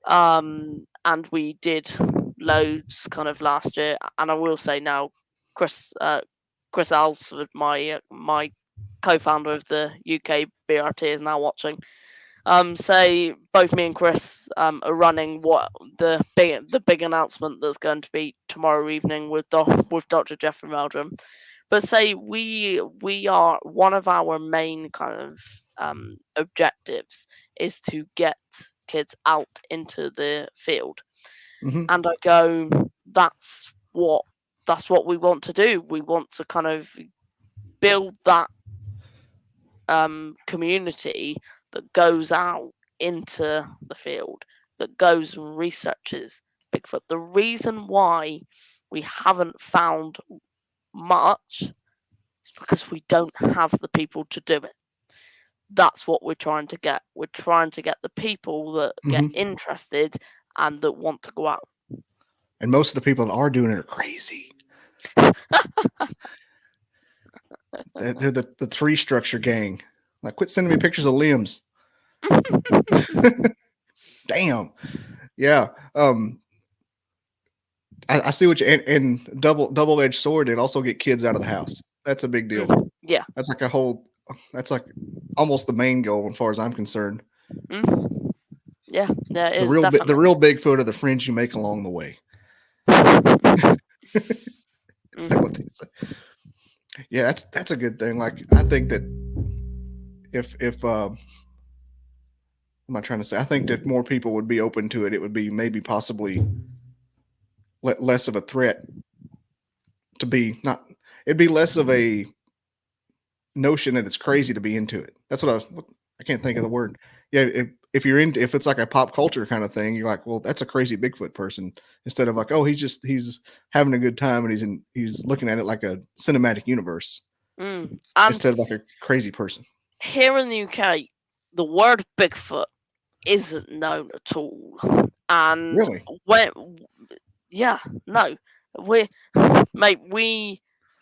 And we did loads kind of last year, and I will say now, Chris Alsford, my co-founder of the UK BRT, is now watching. Say both me and Chris are running what the big announcement that's going to be tomorrow evening with Dr. Jeffrey Meldrum. But say we are, one of our main kind of objectives is to get kids out into the field. Mm-hmm. And I go, that's what we want to do. We want to kind of build that community that goes out into the field, that goes and researches Bigfoot. The reason why we haven't found much is because we don't have the people to do it. That's what we're trying to get. We're trying to get the people that get interested and that want to go out. And most of the people that are doing it are crazy. They're the tree structure gang. Like, quit sending me pictures of limbs. Damn. Yeah. I see what you and double-edged sword. It also get kids out of the house. That's a big deal. Yeah. That's like almost the main goal as far as I'm concerned. Yeah, there is the real Bigfoot are the friends you make along the way. Yeah, that's a good thing. Like, I think that if what am I trying to say? I think that if more people would be open to it, it would be maybe possibly less of a threat to be not. It'd be less of a notion that it's crazy to be into it. That's what I can't think of the word. Yeah, if it's like a pop culture kind of thing, you're like, well, that's a crazy Bigfoot person, instead of like, oh, he's having a good time and he's looking at it like a cinematic universe, instead of like a crazy person. Here in the UK, the word Bigfoot isn't known at all, and really,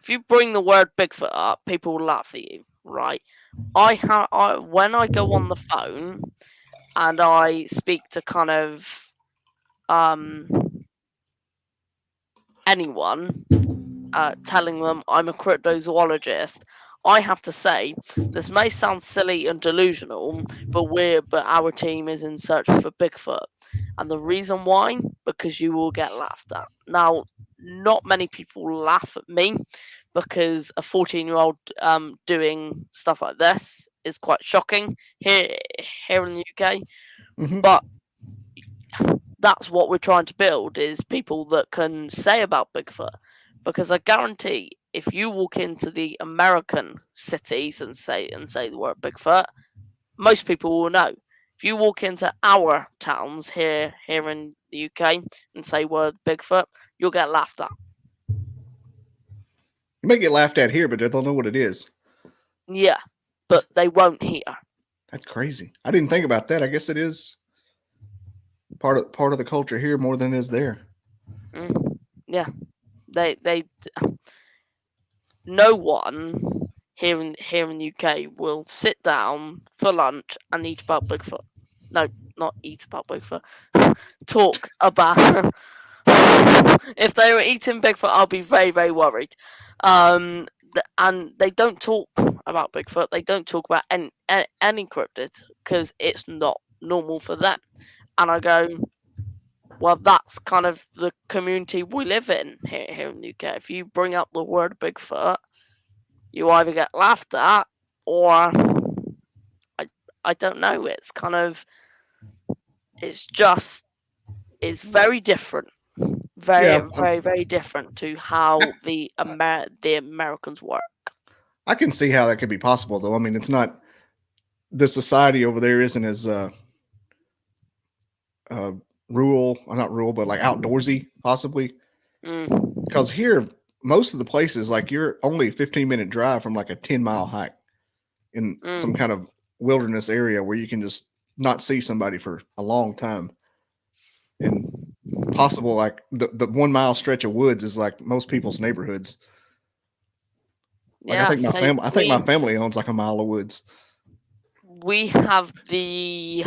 if you bring the word Bigfoot up, people will laugh at you, right? When I go on the phone and I speak to kind of anyone, telling them I'm a cryptozoologist, I have to say, this may sound silly and delusional, but our team is in search for Bigfoot. And the reason why, because you will get laughed at. Now, not many people laugh at me, because a 14-year-old doing stuff like this is quite shocking here in the UK. But that's what we're trying to build, is people that can say about Bigfoot. Because I guarantee, if you walk into the American cities and say the word Bigfoot, most people will know. If you walk into our towns here in the UK and say word Bigfoot, you'll get laughed at. You may get laughed at here, but they'll know what it is. Yeah, but they won't here. That's crazy. I didn't think about that. I guess it is part of the culture here more than it is there. Yeah. no one here in the UK will sit down for lunch and eat about Bigfoot. No, not eat about Bigfoot. Talk about. If they were eating Bigfoot, I'll be very, very worried. And they don't talk about Bigfoot. They don't talk about any cryptids because it's not normal for them. And I go, well, that's kind of the community we live in here in the UK. If you bring up the word Bigfoot, you either get laughed at or I don't know. It's kind of it's very different. Very, very different to how the Americans work. I can see how that could be possible, though. I mean, it's not the society over there isn't as rural, or not rural, but like outdoorsy, possibly. Because here, most of the places, like you're only a 15-minute drive from like a 10-mile hike in some kind of wilderness area where you can just not see somebody for a long time. And possible, like the 1 mile stretch of woods is like most people's neighborhoods. Like I think my family owns like a mile of woods. We have the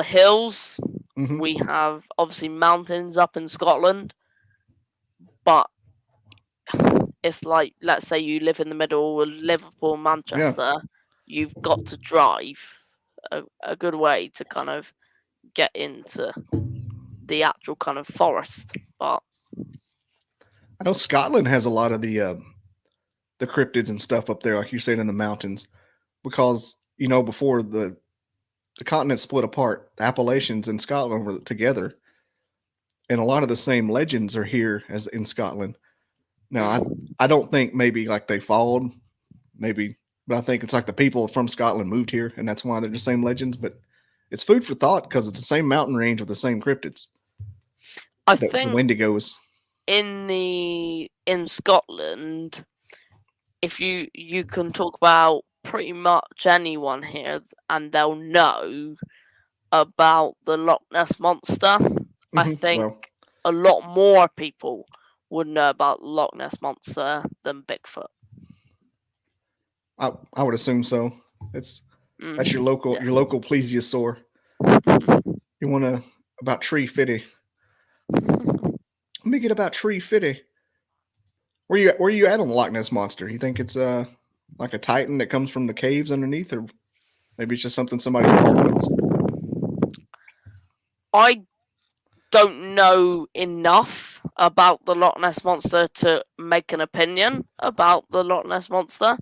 hills. Mm-hmm. We have obviously mountains up in Scotland, but it's like, let's say you live in the middle of Liverpool, Manchester. You've got to drive a good way to kind of get into the actual kind of forest. But I know Scotland has a lot of the cryptids and stuff up there, like you said, in the mountains, because before the continent split apart, the Appalachians and Scotland were together, and a lot of the same legends are here as in Scotland. Now, I don't think maybe like they followed, maybe, but I think it's like the people from Scotland moved here, and that's why they're the same legends. But it's food for thought because it's the same mountain range with the same cryptids. I think the Wendigos in Scotland, if you can talk about pretty much anyone here and they'll know about the Loch Ness Monster. I think a lot more people would know about Loch Ness Monster than Bigfoot. I would assume so. That's your local plesiosaur. You want to about Tree Fitty. Let me get about Tree Fitty. Where you at on the Loch Ness Monster? You think it's like a titan that comes from the caves underneath, or maybe it's just something somebody's thought? I don't know enough about the Loch Ness Monster to make an opinion about the Loch Ness Monster,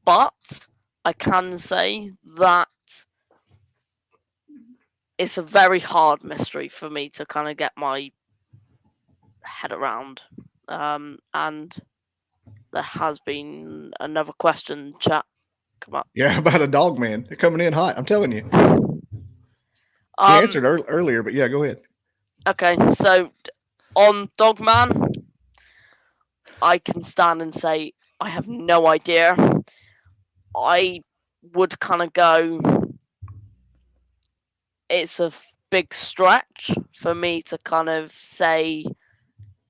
but I can say that it's a very hard mystery for me to kind of get my head around. And there has been another question, chat, come up. Yeah, about a Dogman. They're coming in hot. I'm telling you. You answered earlier, but yeah, go ahead. Okay, so on Dogman, I can stand and say I have no idea. I would kind of go, it's a big stretch for me to kind of say,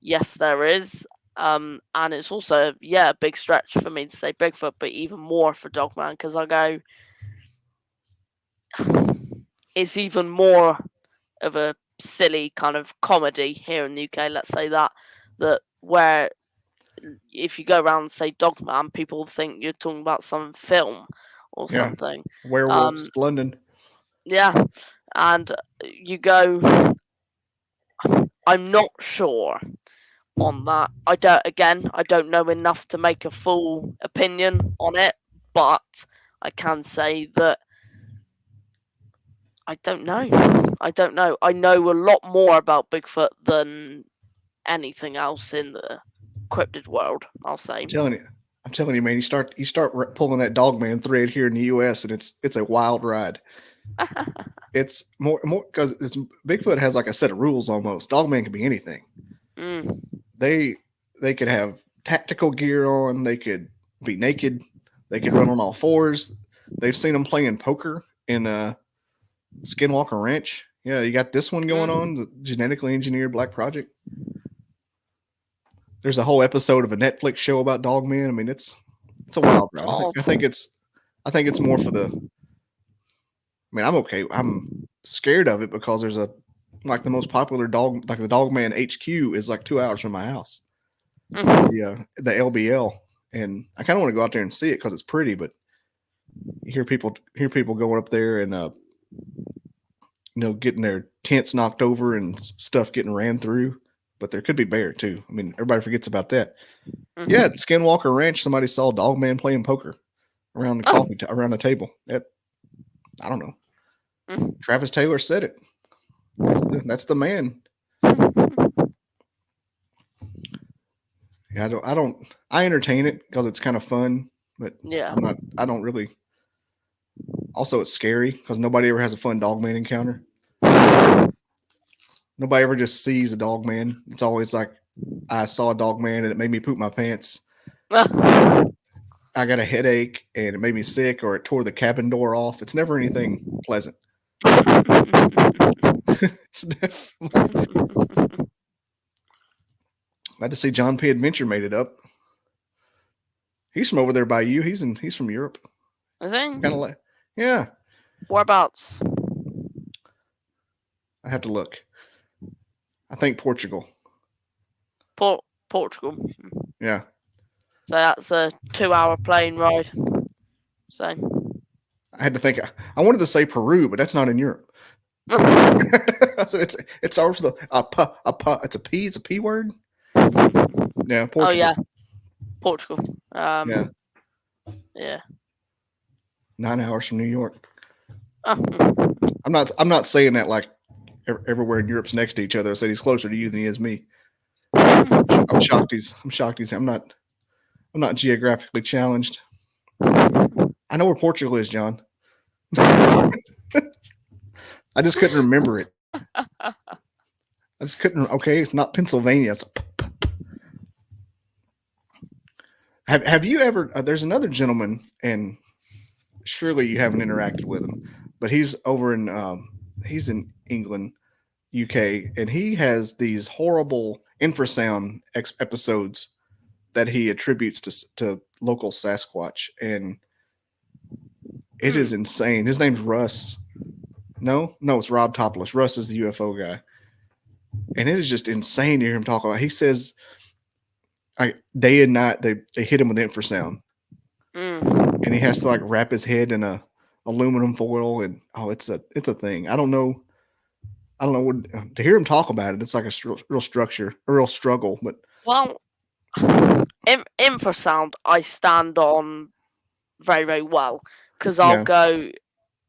yes, there is. And it's also, a big stretch for me to say Bigfoot, but even more for Dogman, because I go, it's even more of a silly kind of comedy here in the UK, let's say that where if you go around and say Dogman, people think you're talking about some film or something. Werewolves, London. Yeah, and you go, I'm not sure on that. I don't know enough to make a full opinion on it, but I can say that I don't know. I know a lot more about Bigfoot than anything else in the cryptid world, I'll say. I'm telling you, man, you start pulling that Dogman thread here in the US, and it's a wild ride. It's more because Bigfoot has like a set of rules almost. Dogman can be anything. They could have tactical gear on. They could be naked. They could run on all fours. They've seen them playing poker in Skinwalker Ranch. Yeah, you got this one going on, the genetically engineered Black Project. There's a whole episode of a Netflix show about Dogman. I mean, it's a wild ride. I think it's more for the. I mean, I'm okay. I'm scared of it because there's the most popular dog, like the Dogman HQ, is like 2 hours from my house. The LBL, and I kind of want to go out there and see it because it's pretty. But you hear people going up there and getting their tents knocked over and stuff getting ran through. But there could be bear too. I mean, everybody forgets about that. Yeah, at Skinwalker Ranch, somebody saw Dogman playing poker around the around the table. I don't know. Travis Taylor said it. That's the man. Yeah, I entertain it because it's kind of fun, but yeah, I don't really. Also, it's scary because nobody ever has a fun Dogman encounter. Nobody ever just sees a Dogman. It's always like, I saw a Dogman and it made me poop my pants. I got a headache and it made me sick, or it tore the cabin door off. It's never anything pleasant. Glad to see John P. Adventure made it up. He's from over there by you. He's from Europe. Is he? Kind of like, yeah. Whereabouts? I have to look. I think Portugal. Portugal. Yeah. So that's a 2-hour plane ride. So I had to think. I wanted to say Peru, but that's not in Europe. It's also it's a P. It's a P word. Yeah. Portugal. Oh yeah, Portugal. Yeah. 9 hours from New York. Oh. I'm not saying that like everywhere in Europe's next to each other. I said he's closer to you than he is me. I'm shocked. I'm not geographically challenged. I know where Portugal is, John. I just couldn't remember it. Okay, it's not Pennsylvania. Have you ever? There's another gentleman, and surely you haven't interacted with him, but he's over in he's in England, UK, and he has these horrible infrasound episodes that he attributes to local Sasquatch, and it is insane. His name's Russ. No, it's Rob Topless. Russ is the UFO guy, and it is just insane to hear him talk about. He says, day and night they hit him with infrasound, and he has to like wrap his head in a aluminum foil, and it's a thing. I don't know what to hear him talk about it. It's like a real struggle. But infrasound I stand on very, very well, because I'll go.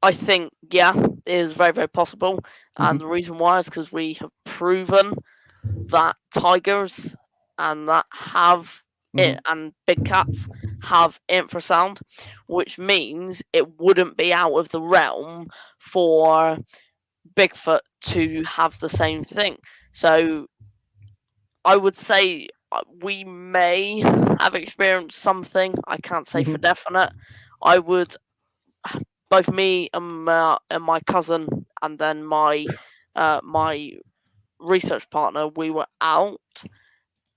I think it is very, very possible, and the reason why is because we have proven that tigers and that have it and big cats have infrasound, which means it wouldn't be out of the realm for Bigfoot to have the same thing. So I would say we may have experienced something. I can't say for definite. I would, both me and my cousin, and then my research partner, we were out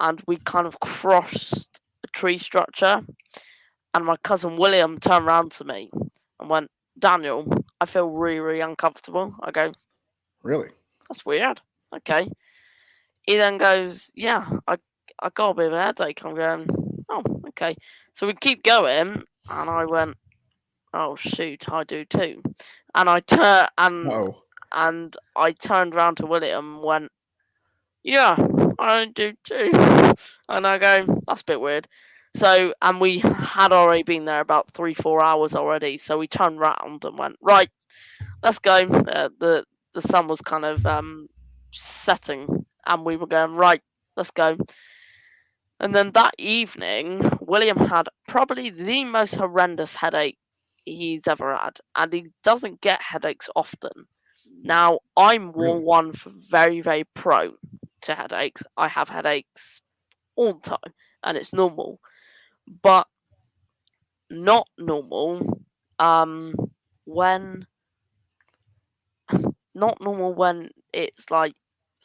and we kind of crossed a tree structure, and my cousin William turned around to me and went, "Daniel, I feel really, really uncomfortable." I go, "Really? That's weird." Okay. He then goes, "Yeah, I got a bit of a headache." I'm going, "Oh, okay." So we keep going, and I went, "Oh shoot, I do too." And I and I turned around to William and went, "Yeah, I do too." And I go, "That's a bit weird." So, and we had already been there about 3-4 hours already. So we turned round and went, "Right, let's go." The sun was kind of setting, and we were going, "Right, let's go." And then that evening, William had probably the most horrendous headache he's ever had, and he doesn't get headaches often. Now, I'm one for very, very prone to headaches. I have headaches all the time, and it's normal, but not normal when it's like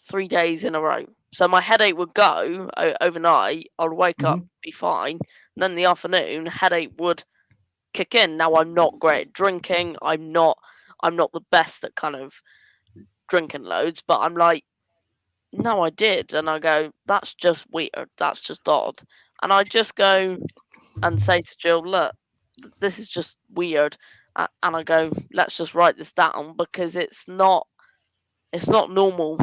3 days in a row. So my headache would go overnight. I'd wake up, Mhm. be fine. And then in the afternoon, headache would kick in. Now I'm not great at drinking. I'm not the best at kind of drinking loads, but I'm like, no, I did. And I go, that's just weird. That's just odd. And I just go and say to Jill, look, this is just weird. And I go, let's just write this down because it's not normal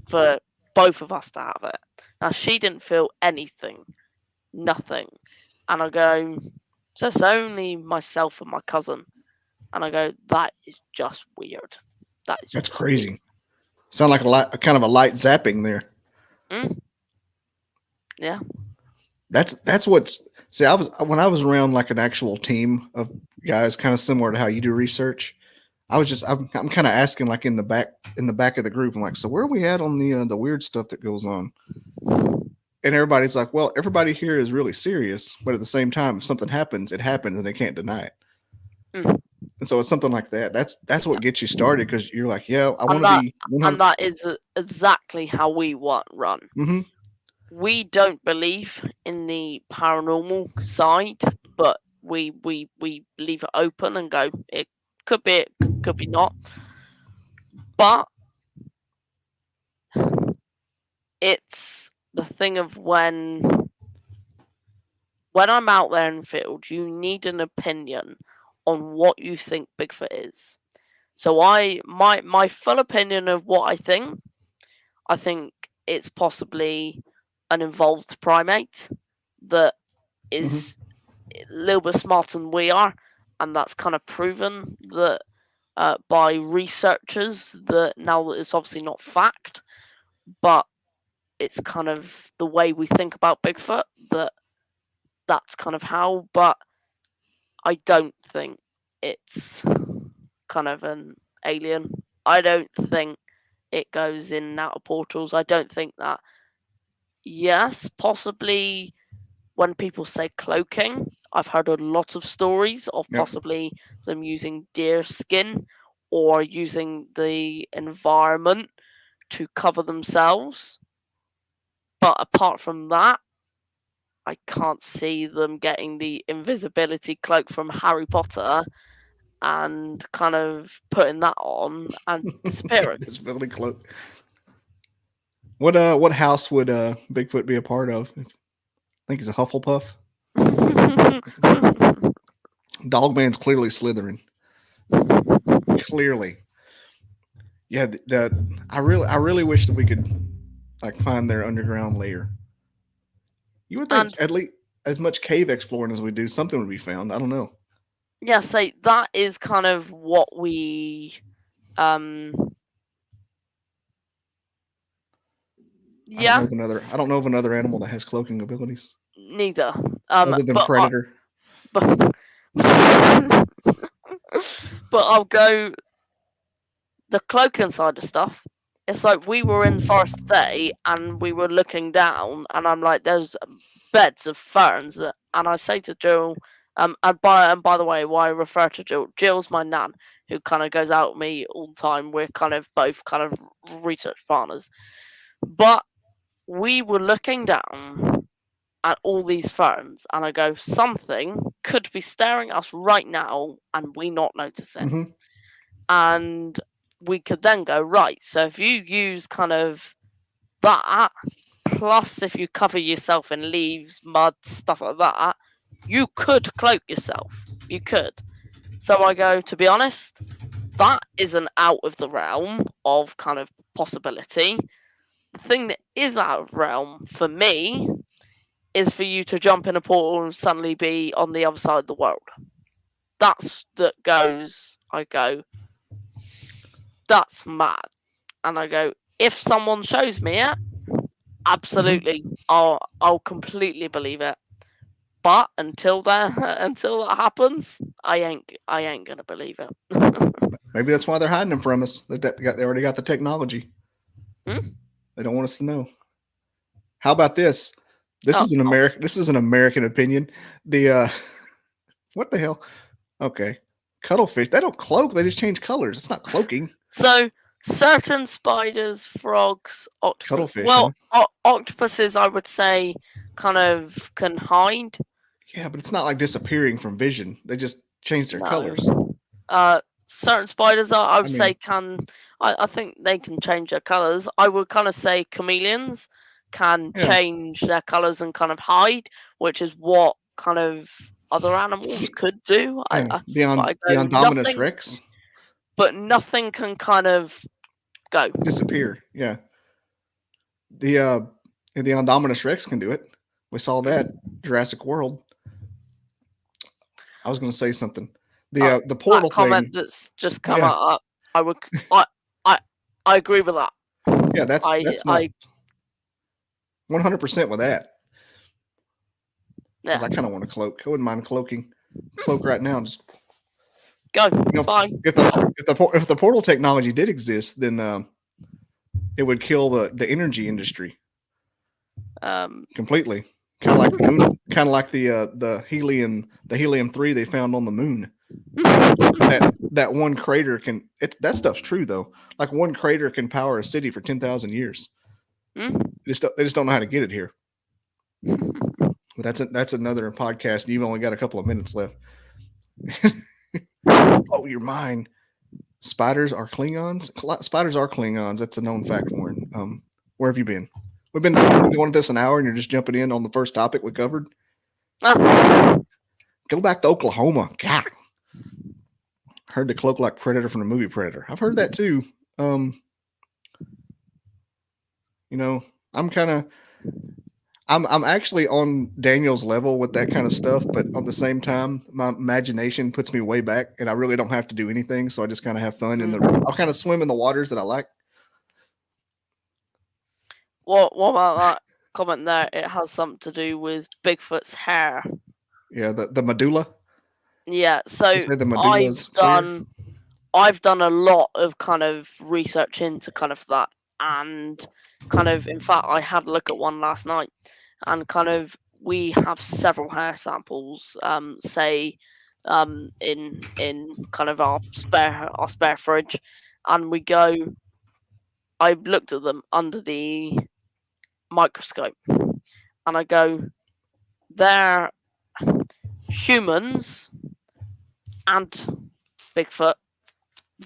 for both of us to have it. Now she didn't feel anything, nothing. And I go, so it's only myself and my cousin. And I go, that is just weird. That's just crazy. weird. Sound like a kind of a light zapping there. Yeah. That's what's. See, when I was around like an actual team of guys, kind of similar to how you do research. I'm kind of asking like in the back of the group. I'm like, so where are we at on the weird stuff that goes on? And everybody's like, well, everybody here is really serious, but at the same time, if something happens, it happens, and they can't deny it. And so it's something like that. That's what gets you started because you're like, yeah, I want to be. 100- and that is exactly how we run. Mm-hmm. We don't believe in the paranormal side, but we leave it open and go, it could be, it could be not. But it's the thing of when I'm out there in the field, you need an opinion on what you think Bigfoot is. So my full opinion of what I think it's possibly an evolved primate that is a little bit smarter than we are, and that's kind of proven that by researchers that now that it's obviously not fact, but it's kind of the way we think about Bigfoot that's kind of how. But I don't think it's kind of an alien. I don't think it goes in and out of portals. I don't think that. Yes, possibly when people say cloaking, I've heard a lot of stories of possibly them using deer skin or using the environment to cover themselves. But apart from that, I can't see them getting the invisibility cloak from Harry Potter and kind of putting that on and disappearing. Invisibility cloak. What house would Bigfoot be a part of? I think he's a Hufflepuff. Dogman's clearly Slytherin. Clearly. Yeah, I really wish that we could like find their underground lair. You would think at least as much cave exploring as we do, something would be found. I don't know. Yeah, so that is kind of what we yeah. I don't know of another animal that has cloaking abilities. Neither. Other than Predator. But I'll go the cloaking side of stuff. It's like we were in the forest today and we were looking down and I'm like, there's beds of ferns, and I say to Jill, and by the way, why I refer to Jill, Jill's my nan who kind of goes out with me all the time. We're kind of both kind of research partners. But we were looking down at all these ferns and I go, something could be staring at us right now and we not noticing. Mm-hmm. And we could then go, right, so if you use kind of that, plus if you cover yourself in leaves, mud, stuff like that, you could cloak yourself. You could. So I go, to be honest, that isn't out of the realm of kind of possibility. The thing that is out of realm for me is for you to jump in a portal and suddenly be on the other side of the world. That goes, I go, that's mad. And I go, if someone shows me it, absolutely, I'll completely believe it. But until that happens, I ain't gonna believe it. Maybe that's why they're hiding them from us. They already got the technology. They don't want us to know. How about this? This is an American opinion. The what the hell? Okay, cuttlefish. They don't cloak. They just change colors. It's not cloaking. So certain spiders, frogs, octopus. Cuttlefish, Well, octopuses, I would say, kind of can hide. Yeah, but it's not like disappearing from vision. They just change their No. colors. Certain spiders are, I would I say, mean- can. I think they can change their colors. I would kind of say chameleons can Yeah. change their colors and kind of hide, which is what kind of other animals could do. Yeah, but the I go, Indominus nothing- Rex But nothing can kind of go. disappear. Yeah. The Indominus Rex can do it. We saw that Jurassic World. I was going to say something. The portal That comment thing. that's just come Yeah. up. I agree with that. Yeah, that's not 100% with that. Because Yeah. I kind of want to cloak. I wouldn't mind cloaking. Cloak right now. Just Go. know, Fine. if the portal technology did exist, then it would kill the energy industry completely. Kind of like the moon, kind of like the helium-3 they found on the moon. that one crater can. That stuff's true though. Like one crater can power a city for 10,000 years. Mhm. They just don't know how to get it here. But that's another podcast. You've only got a couple of minutes left. Oh, you're mine. Spiders are Klingons. Spiders are Klingons. That's a known fact, Warren. Where have you been? We've been going at this an hour, and you're just jumping in on the first topic we covered. Go back to Oklahoma. God, heard the cloak like Predator from the movie Predator. I've heard that too. I'm actually on Daniel's level with that kind of stuff, but at the same time, my imagination puts me way back, and I really don't have to do anything, so I just kind of have fun I'll kind of swim in the waters that I like. What about that comment there? It has something to do with Bigfoot's hair. Yeah, the medulla. Yeah, so You say the medulla's clear? I've done a lot of kind of research into kind of that, and kind of, in fact, I had a look at one last night, and kind of we have several hair samples, say, in kind of our spare fridge, and I looked at them under the microscope, and I go, they're humans and Bigfoot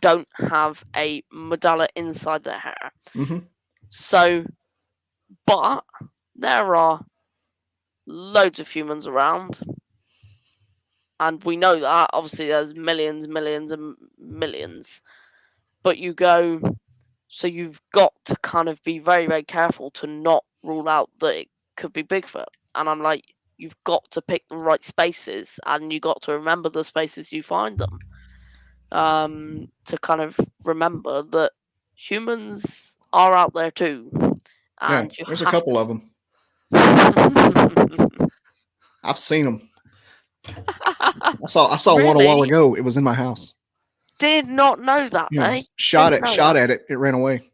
don't have a medulla inside their hair. Mm-hmm. So, but there are loads of humans around, and we know that obviously there's millions and millions, but so you've got to kind of be very, very careful to not rule out that it could be Bigfoot. And I'm like, you've got to pick the right spaces, and you got to remember the spaces you find them, to kind of remember that humans are out there too. And Yeah, there's a couple of them. I've seen them. I saw one a while Really? ago. It was in my house. Did not know that, Yeah. mate. Shot Didn't know at it. It ran away.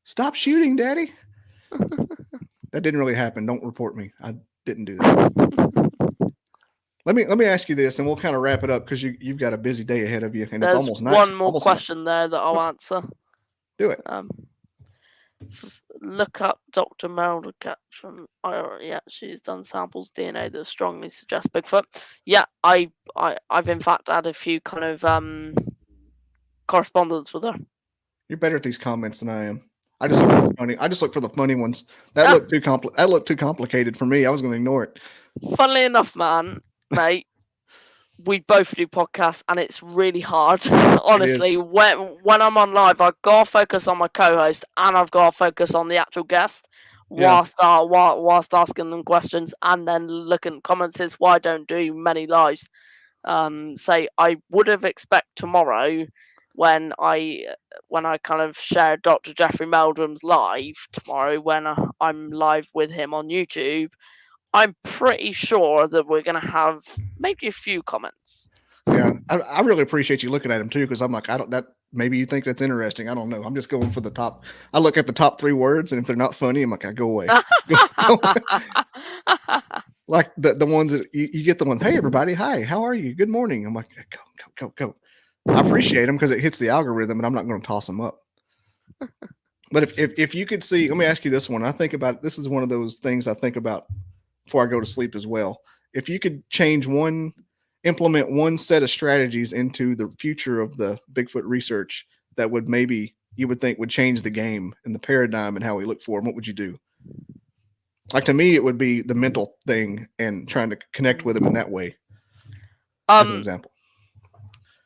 Stop shooting, Daddy. That didn't really happen. Don't report me. I didn't do that. Let me ask you this, and we'll kind of wrap it up because you've got a busy day ahead of you, and There's it's almost night. one more almost question there that I'll answer. Do it. Look up Dr. Melda Catron. Yeah, she's done samples DNA that strongly suggest Bigfoot. Yeah, I've in fact had a few kind of correspondence with her. You're better at these comments than I am. I just look for the funny ones. That looked too complicated for me. I was going to ignore it. Funnily enough, mate, we both do podcasts, and it's really hard. Honestly, when I'm on live, I've got to focus on my co-host, and I've got to focus on the actual guest whilst asking them questions, and then looking at comments. Is why I don't do many lives. Say I would have expect tomorrow when I kind of share Dr. Jeffrey Meldrum's live tomorrow when I'm live with him on YouTube. I'm pretty sure that we're going to have maybe a few comments. Yeah, I really appreciate you looking at him too, because I'm like, maybe you think that's interesting. I don't know. I'm just going for the top. I look at the top 3 words, and if they're not funny, I'm like, I go away. Like the ones that you get the one, hey everybody, hi, how are you? Good morning. I'm like, go. I appreciate them because it hits the algorithm, and I'm not going to toss them up. But if you could see, let me ask you this one. I think about this is one of those things I think about before I go to sleep as well. If you could implement one set of strategies into the future of the Bigfoot research that would maybe you would think would change the game and the paradigm and how we look for them, what would you do? Like, to me, it would be the mental thing and trying to connect with them in that way. As an example.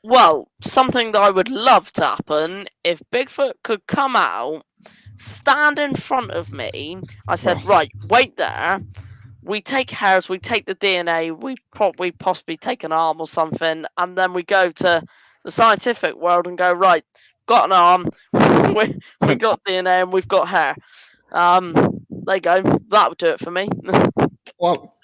Well, something that I would love to happen if Bigfoot could come out, stand in front of me. I said, right, wait there. We take hairs, we take the DNA, we possibly take an arm or something, and then we go to the scientific world and go, right, got an arm, we got DNA, and we've got hair. There you go. That would do it for me. Well,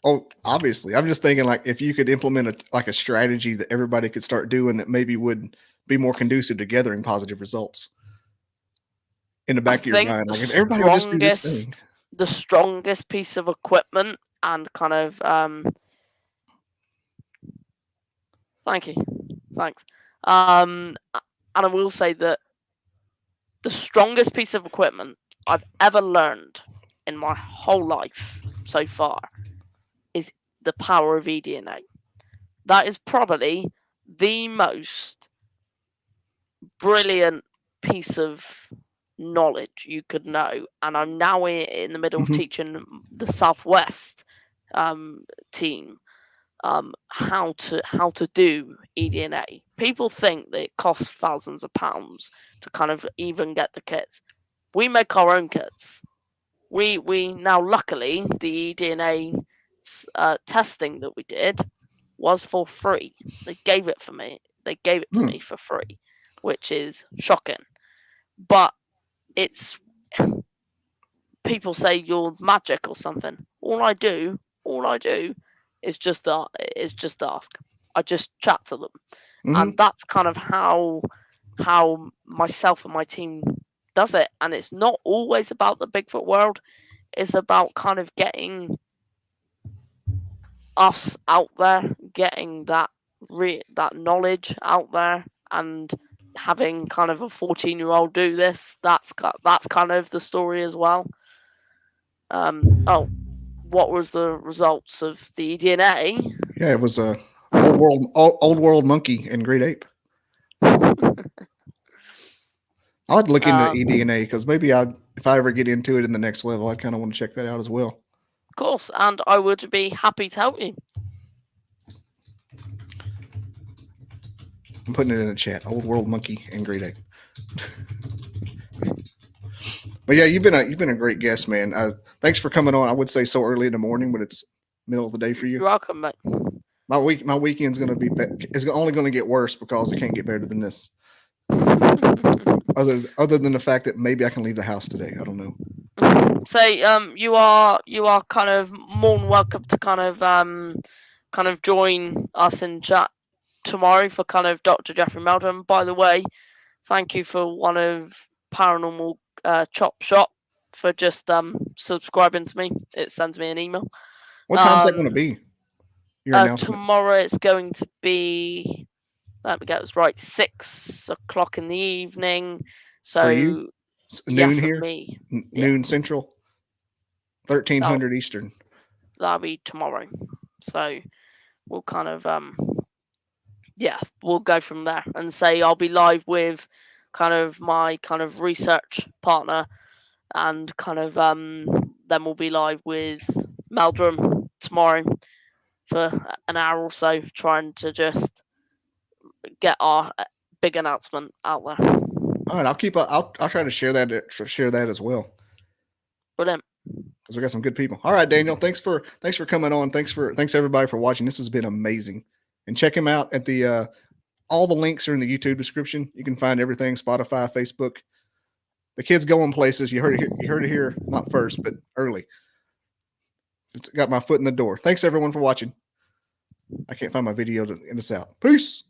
obviously, I'm just thinking like if you could implement a strategy that everybody could start doing that maybe would be more conducive to gathering positive results. In the back of your mind, like if everybody would just do this thing. The strongest piece of equipment and kind of thank you, thanks. And I will say that the strongest piece of equipment I've ever learned in my whole life so far is the power of eDNA. That is probably the most brilliant piece of knowledge you could know, and I'm now in the middle of teaching the Southwest team how to do eDNA. People think that it costs thousands of pounds to kind of even get the kits. We make our own kits. We now, luckily, the eDNA testing that we did was for free. They gave it to me for free, which is shocking. But it's people say you're magic or something. All I do is just ask. I just chat to them, and that's kind of how myself and my team does it. And it's not always about the Bigfoot world. It's about kind of getting us out there, getting that knowledge out there, and having kind of a 14-year-old do this. That's kind of the story as well. What was the results of the eDNA? Yeah, it was a old world monkey and great ape. I'd look into eDNA because maybe if I ever get into it in the next level, I kind of want to check that out as well. Of course, and I would be happy to help you. I'm putting it in the chat. Old world monkey and great ape. But yeah, you've been a great guest, man. Thanks for coming on. I would say so early in the morning, but it's middle of the day for you. You're welcome, mate. My weekend's going to be it's only going to get worse because it can't get better than this. Other than the fact that maybe I can leave the house today. I don't know. Say, you are kind of more than welcome to kind of join us in chat tomorrow for kind of Dr. Jeffrey Meldrum. By the way, thank you for one of Paranormal Chop Shop for just subscribing to me. It sends me an email. What time's that going to be? Tomorrow it's going to be, let me get this right, 6 o'clock in the evening. So for you? Noon here? Me. Noon Central? 1300 Eastern. That'll be tomorrow. So we'll kind of we'll go from there and say I'll be live with kind of my kind of research partner, and kind of then we'll be live with Meldrum tomorrow for an hour or so, trying to just get our big announcement out there. All right, I'll try to share that as well. Brilliant. Because we got some good people. All right, Daniel, thanks for coming on. Thanks everybody for watching. This has been amazing. And check him out at the all the links are in the YouTube description. You can find everything: Spotify, Facebook. The kid's going places. You heard it here, not first, but early. It's got my foot in the door. Thanks everyone for watching. I can't find my video to end us out. Peace.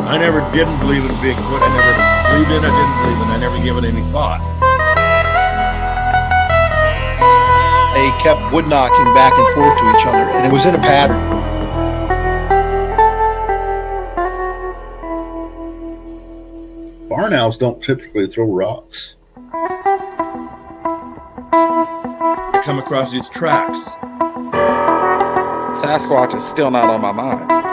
I never didn't believe in Bigfoot. I never believed in it. I didn't believe in it. I never give it any thought. A kept wood knocking back and forth to each other, and it was in a pattern. Barn owls don't typically throw rocks. I come across these tracks. Sasquatch is still not on my mind.